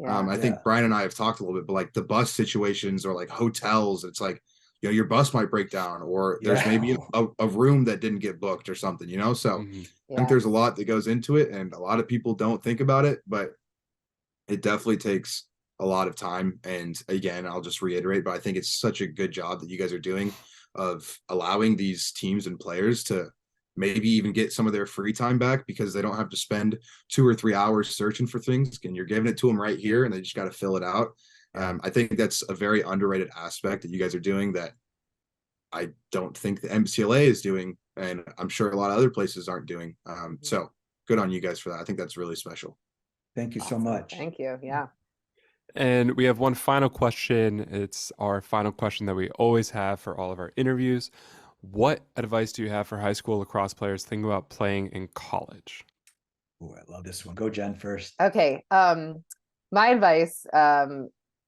I think Brian and I have talked a little bit, but like the bus situations or like hotels, it's like, your bus might break down, or there's maybe a room that didn't get booked or something, so I think there's a lot that goes into it, and a lot of people don't think about it, but it definitely takes a lot of time. And again, I'll just reiterate, but I think it's such a good job that you guys are doing of allowing these teams and players to maybe even get some of their free time back, because they don't have to spend 2 or 3 hours searching for things, and you're giving it to them right here, and they just got to fill it out. I think that's a very underrated aspect that you guys are doing that I don't think the MCLA is doing, and I'm sure a lot of other places aren't doing. So good on you guys for that. I think that's really special. Thank you so much. Thank you. Yeah. And we have one final question. It's our final question that we always have for all of our interviews. What advice do you have for high school lacrosse players thinking about playing in college? Oh, I love this one. Go, Jen, first. Okay. My advice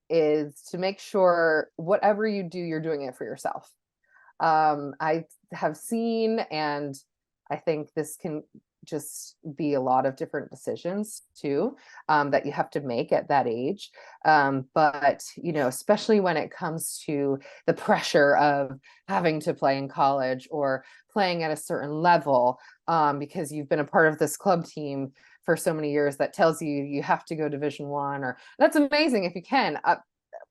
is to make sure whatever you do, you're doing it for yourself. I have seen, and I think this can just be a lot of different decisions too, that you have to make at that age. But, especially when it comes to the pressure of having to play in college or playing at a certain level, because you've been a part of this club team for so many years that tells you have to go Division I, or that's amazing if you can.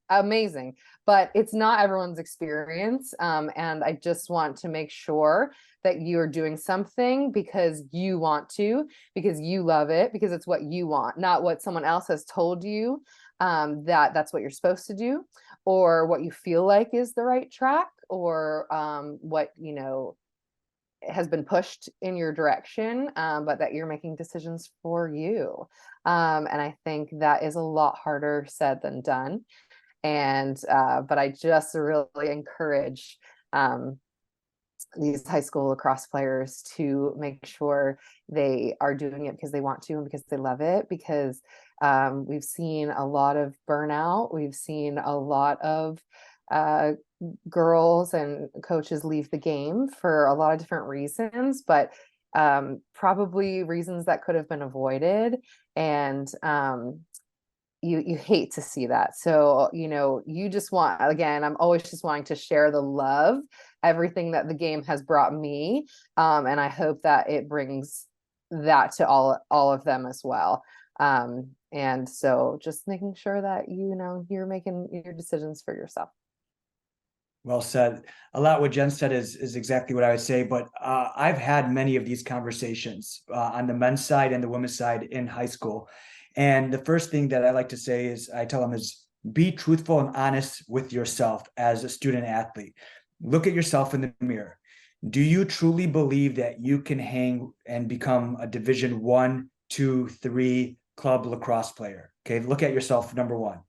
Amazing, but it's not everyone's experience. And I just want to make sure that you're doing something because you want to, because you love it, because it's what you want, not what someone else has told you that's what you're supposed to do, or what you feel like is the right track, or what has been pushed in your direction, but that you're making decisions for you. And I think that is a lot harder said than done. And but I just really encourage these high school lacrosse players to make sure they are doing it because they want to and because they love it, because we've seen a lot of burnout. We've seen a lot of girls and coaches leave the game for a lot of different reasons, but probably reasons that could have been avoided. And you hate to see that. So, you just want, again, I'm always just wanting to share the love, everything that the game has brought me. And I hope that it brings that to all of them as well. And so just making sure that, you're making your decisions for yourself. Well said. A lot what Jen said is exactly what I would say, but I've had many of these conversations on the men's side and the women's side in high school. And the first thing that I like to say is, I tell them, is be truthful and honest with yourself as a student athlete. Look at yourself in the mirror. Do you truly believe that you can hang and become a Division 1, 2, 3 club lacrosse player? Okay, look at yourself, number one,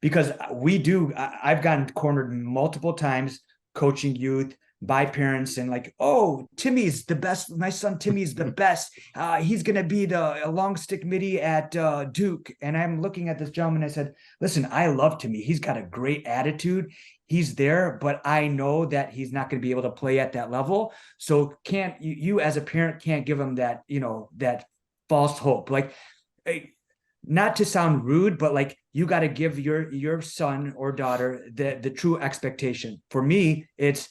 because I've gotten cornered multiple times coaching youth by parents and like, oh, Timmy's the best. My son Timmy's the best. He's going to be the long stick midi at Duke. And I'm looking at this gentleman. I said, listen, I love Timmy. He's got a great attitude. He's there, but I know that he's not going to be able to play at that level. So you as a parent can't give him that, that false hope. Like, not to sound rude, but like, you got to give your son or daughter the true expectation. For me, it's,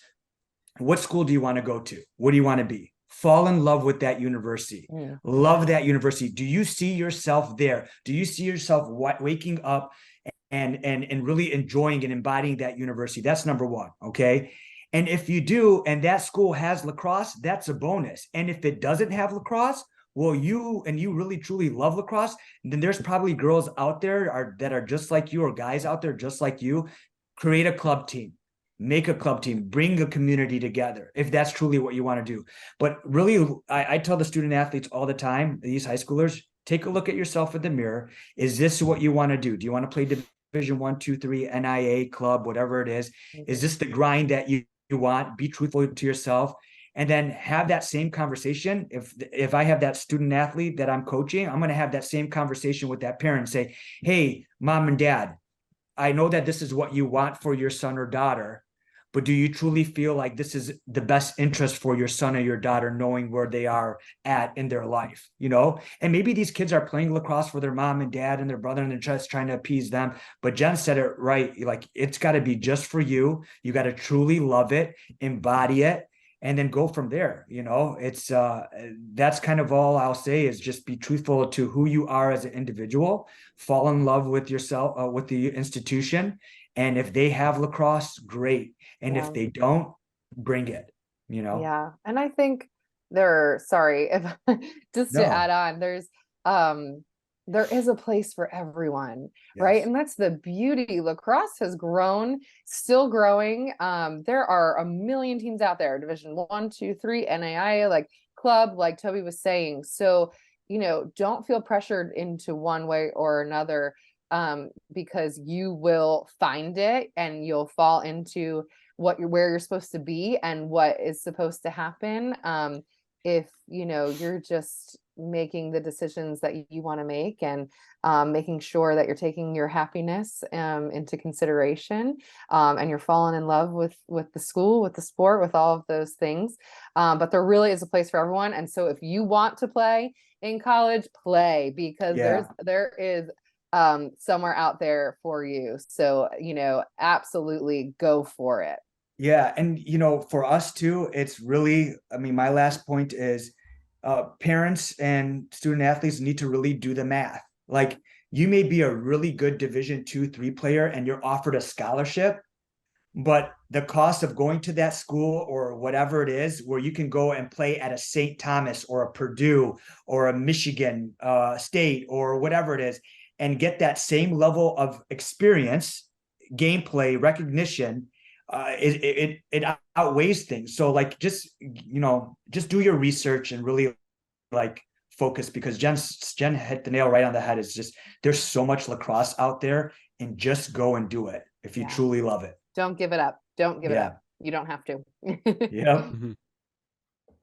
what school do you want to go to? What do you want to be? Fall in love with that university. Yeah. Love that university. Do you see yourself there? Do you see yourself waking up and really enjoying and embodying that university? That's number one. Okay. And if you do, and that school has lacrosse, that's a bonus. And if it doesn't have lacrosse, well, you really truly love lacrosse, then there's probably girls out there that are just like you, or guys out there just like you. Create a club team. Make a club team, bring a community together if that's truly what you want to do. But really, I tell the student athletes all the time, these high schoolers, take a look at yourself in the mirror. Is this what you want to do? Do you want to play Division 1, 2, 3, NIA club, whatever it is? Is this the grind that you want? Be truthful to yourself, and then have that same conversation. If I have that student athlete that I'm coaching, I'm going to have that same conversation with that parent and say, hey, mom and dad, I know that this is what you want for your son or daughter, but do you truly feel like this is the best interest for your son or your daughter, knowing where they are at in their life, And maybe these kids are playing lacrosse for their mom and dad and their brother, and they're just trying to appease them. But Jen said it right. Like, it's got to be just for you. You got to truly love it, embody it, and then go from there. It's that's kind of all I'll say, is just be truthful to who you are as an individual, fall in love with yourself, with the institution. And if they have lacrosse, great. And if they don't, bring it, Yeah. And I think sorry, if just to add on, there is a place for everyone, yes. Right? And that's the beauty. Lacrosse has grown, still growing. There are a million teams out there, Division 1, 2, 3, NAIA, like club, like Towbey was saying. So, don't feel pressured into one way or another, because you will find it and you'll fall into where you're supposed to be and what is supposed to happen. If you're just making the decisions that you want to make, and making sure that you're taking your happiness into consideration, and you're falling in love with the school, with the sport, with all of those things. But there really is a place for everyone. And so if you want to play in college, play, because there is somewhere out there for you. So, absolutely go for it. Yeah. And, for us too, it's really, my last point is parents and student athletes need to really do the math. Like, you may be a really good Division 2, 3 player and you're offered a scholarship, but the cost of going to that school or whatever it is, where you can go and play at a St. Thomas or a Purdue or a Michigan State or whatever it is, and get that same level of experience, gameplay, recognition, it outweighs things. So like, just do your research and really like focus, because Jen hit the nail right on the head. It's just, there's so much lacrosse out there, and just go and do it if you truly love it. Don't give it up. Don't give it up. You don't have to. Yeah.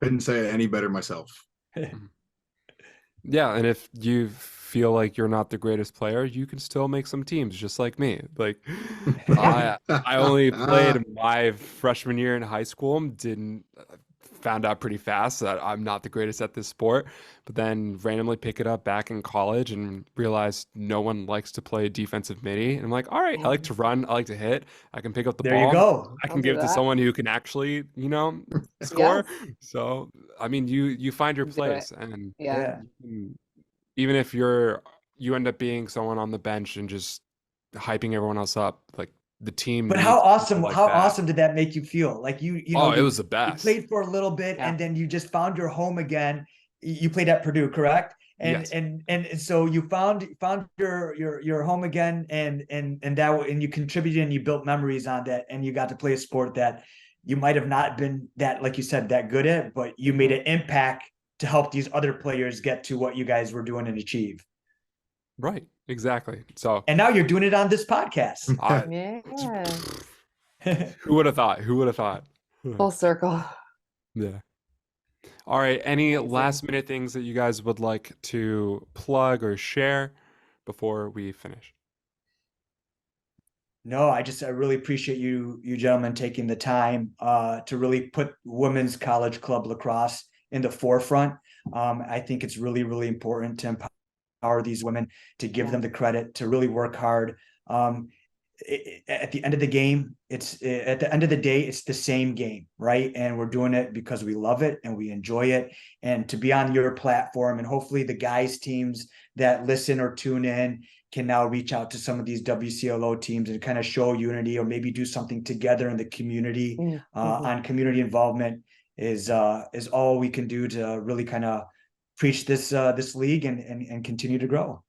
Couldn't say it any better myself. Yeah, and if you feel like you're not the greatest player, you can still make some teams, just like me. Like, I only played my freshman year in high school, found out pretty fast that I'm not the greatest at this sport, but then randomly pick it up back in college and realize no one likes to play defensive midi. And I'm like, all right, I like to run, I like to hit, I can pick up the ball. There you go. I can give it to someone who can actually, score. Yes. So, I mean, you find your place, and Yeah. even if you end up being someone on the bench and just hyping everyone else up, like the team. But needs how awesome, people like how that. awesome did that make you feel? Like it was the best. You played for a little bit and then you just found your home again. You played at Purdue, correct? And Yes. and so you found your home again, and you contributed and you built memories on that, and you got to play a sport that you might have not been that, like you said, that good at, but you made an impact to help these other players get to what you guys were doing and achieve. Right. Exactly. So, and now you're doing it on this podcast. Who would have thought? Who would have thought? Full circle. Yeah. All right. Any last minute things that you guys would like to plug or share before we finish? No, I really appreciate you gentlemen taking the time to really put women's college club lacrosse in the forefront. I think it's really, really important to empower these women, to give them the credit, to really work hard. At the end of the game, at the end of the day, it's the same game, right? And we're doing it because we love it and we enjoy it. And to be on your platform, and hopefully the guys teams that listen or tune in can now reach out to some of these WCLO teams and kind of show unity, or maybe do something together in the community. On community involvement is all we can do to really kind of preach this league and continue to grow.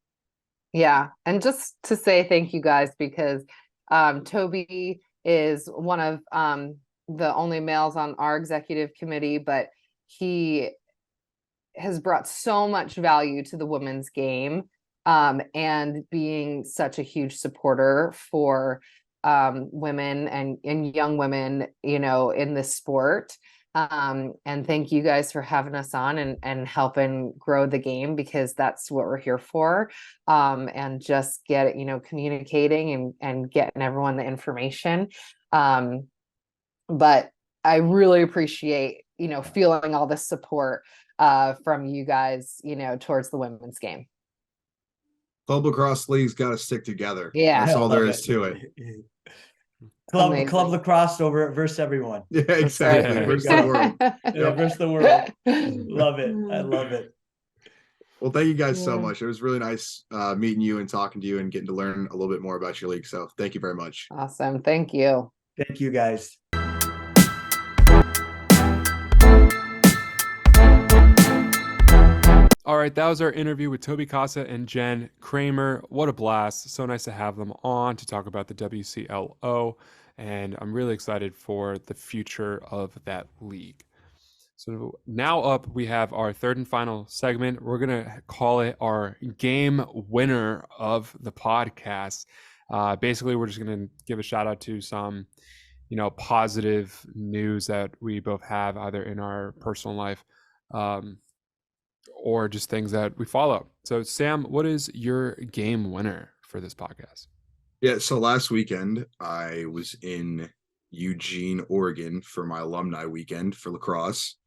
Yeah. And just to say thank you guys, because Towbey is one of the only males on our executive committee, but he has brought so much value to the women's game, and being such a huge supporter for women and young women, in this sport. And thank you guys for having us on and helping grow the game, because that's what we're here for. And just get it, communicating and getting everyone the information. But I really appreciate, feeling all the support from you guys, towards the women's game. Club lacrosse league's got to stick together. Yeah. That's all there is to it. Club lacrosse versus everyone. Yeah, exactly. Right. Versus the world. Yeah, versus the world. Love it. I love it. Well, thank you guys so much. It was really nice meeting you and talking to you and getting to learn a little bit more about your league. So thank you very much. Awesome. Thank you. Thank you, guys. All right, that was our interview with Towbey Kassa and Jen Kramer. What a blast. So nice to have them on to talk about the WCLO, and I'm really excited for the future of that league. So now up, we have our third and final segment. We're going to call it our game winner of the podcast. Basically, we're just going to give a shout out to some, positive news that we both have either in our personal life, or just things that we follow. So Sam, what is your game winner for this podcast? Yeah, so last weekend I was in Eugene, Oregon for my alumni weekend for lacrosse.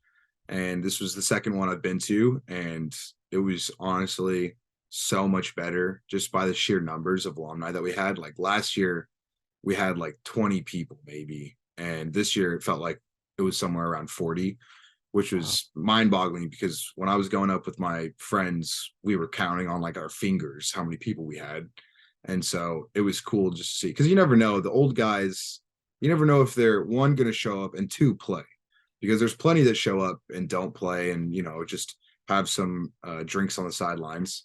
And this was the second one I've been to. And it was honestly so much better just by the sheer numbers of alumni that we had. Like last year, we had like 20 people maybe. And this year it felt like it was somewhere around 40. Which was mind-boggling, because when I was going up with my friends, we were counting on like our fingers how many people we had. And so it was cool just to see, because you never know, the old guys, you never know if they're one going to show up and two play, because there's plenty that show up and don't play and just have some drinks on the sidelines.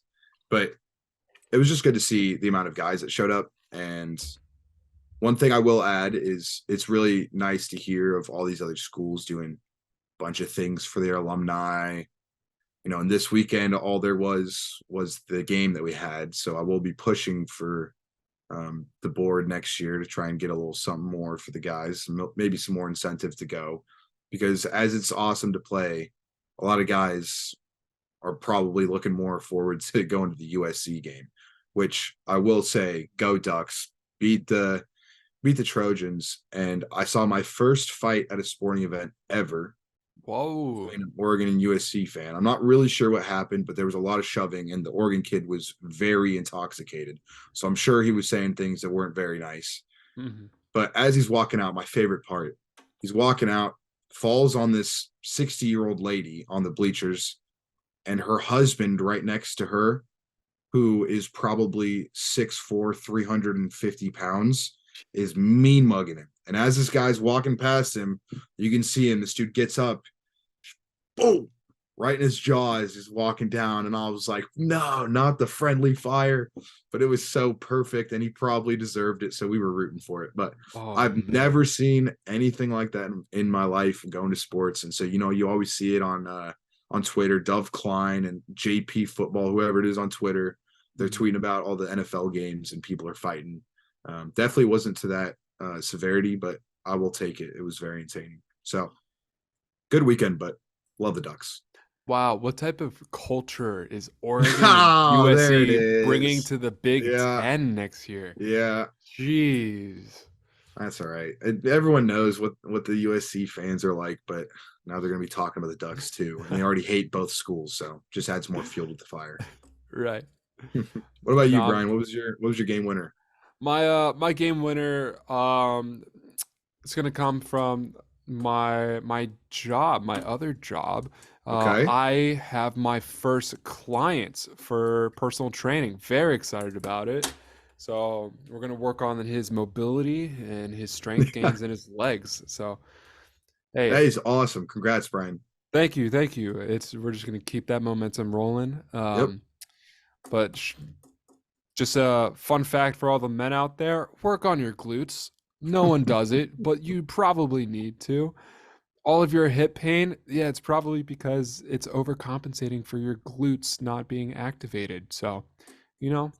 But it was just good to see the amount of guys that showed up. And One thing I will add is it's really nice to hear of all these other schools doing a bunch of things for their alumni. And this weekend, all there was the game that we had. So I will be pushing for the board next year to try and get a little something more for the guys, maybe some more incentive to go, because as it's awesome to play, a lot of guys are probably looking more forward to going to the USC game, which I will say, go Ducks, beat the Trojans. And I saw my first fight at a sporting event ever. Whoa. An Oregon and USC fan. I'm not really sure what happened, but there was a lot of shoving, and the Oregon kid was very intoxicated. So I'm sure he was saying things that weren't very nice. Mm-hmm. But as he's walking out, my favorite part, he's walking out, falls on this 60-year-old lady on the bleachers, and her husband right next to her, who is probably 6'4", 350 pounds, is mean mugging him. And as this guy's walking past him, you can see him. This dude gets up, boom, right in his jaw as he's walking down. And I was like, no, not the friendly fire. But it was so perfect, and he probably deserved it. So we were rooting for it. But I've never seen anything like that in my life going to sports. And so, you always see it on Twitter, Dove Klein and JP Football, whoever it is on Twitter. They're tweeting about all the NFL games and people are fighting. Definitely wasn't to that severity, but I will take it. It was very entertaining. So good weekend, but love the Ducks. Wow, what type of culture is Oregon and Oh, there it USC bringing is. to the Big Yeah. Ten next year? Yeah, Jeez. that's all right. Everyone knows what the USC fans are like, but now they're going to be talking about the Ducks too, and they already hate both schools, so just adds more fuel to the fire. Right. What about you, Brian? What was your game winner? My game winner it's gonna come from my job, my other job. Okay. I have my first clients for personal training. Very excited about it. So we're gonna work on his mobility and his strength gains in his legs. So hey, That is awesome. Congrats, Brian. thank you. We're just gonna keep that momentum rolling. Yep. But just a fun fact for all the men out there: work on your glutes. No one does it, but you probably need to. All of your hip pain, yeah, it's probably because it's overcompensating for your glutes not being activated. So, do So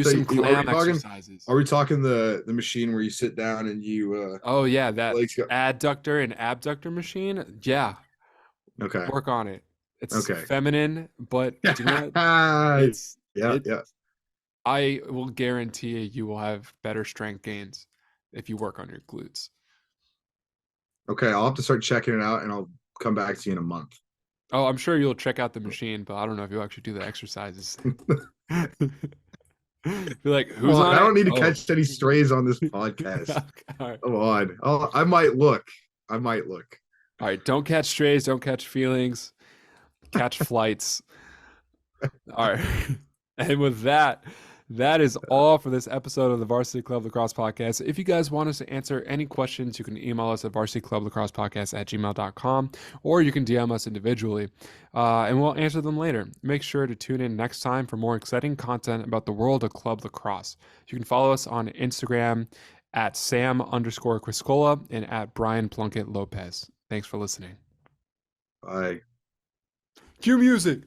some are we clam talking- exercises. Are we talking the machine where you sit down and you Oh yeah, that legs go- adductor and abductor machine. Yeah, Okay. work on it. It's Okay. feminine, but do you know what? Yeah. I will guarantee you will have better strength gains if you work on your glutes. Okay, I'll have to start checking it out, and I'll come back to you in a month. Oh, I'm sure you'll check out the machine, but I don't know if you'll actually do the exercises. Be like, who's Well, on I it? don't need to Oh. catch any strays on this podcast. Okay, all right. Come on. I might look. All right, don't catch strays, don't catch feelings, catch flights. All right. And with that is all for this episode of the Varsity Club Lacrosse Podcast. If you guys want us to answer any questions, you can email us at varsityclublacrossepodcast@gmail.com, or you can DM us individually, and we'll answer them later. Make sure to tune in next time for more exciting content about the world of club lacrosse. You can follow us on Instagram at Sam_Criscola and at Brian Plunkett Lopez. Thanks for listening. Bye. Cue music.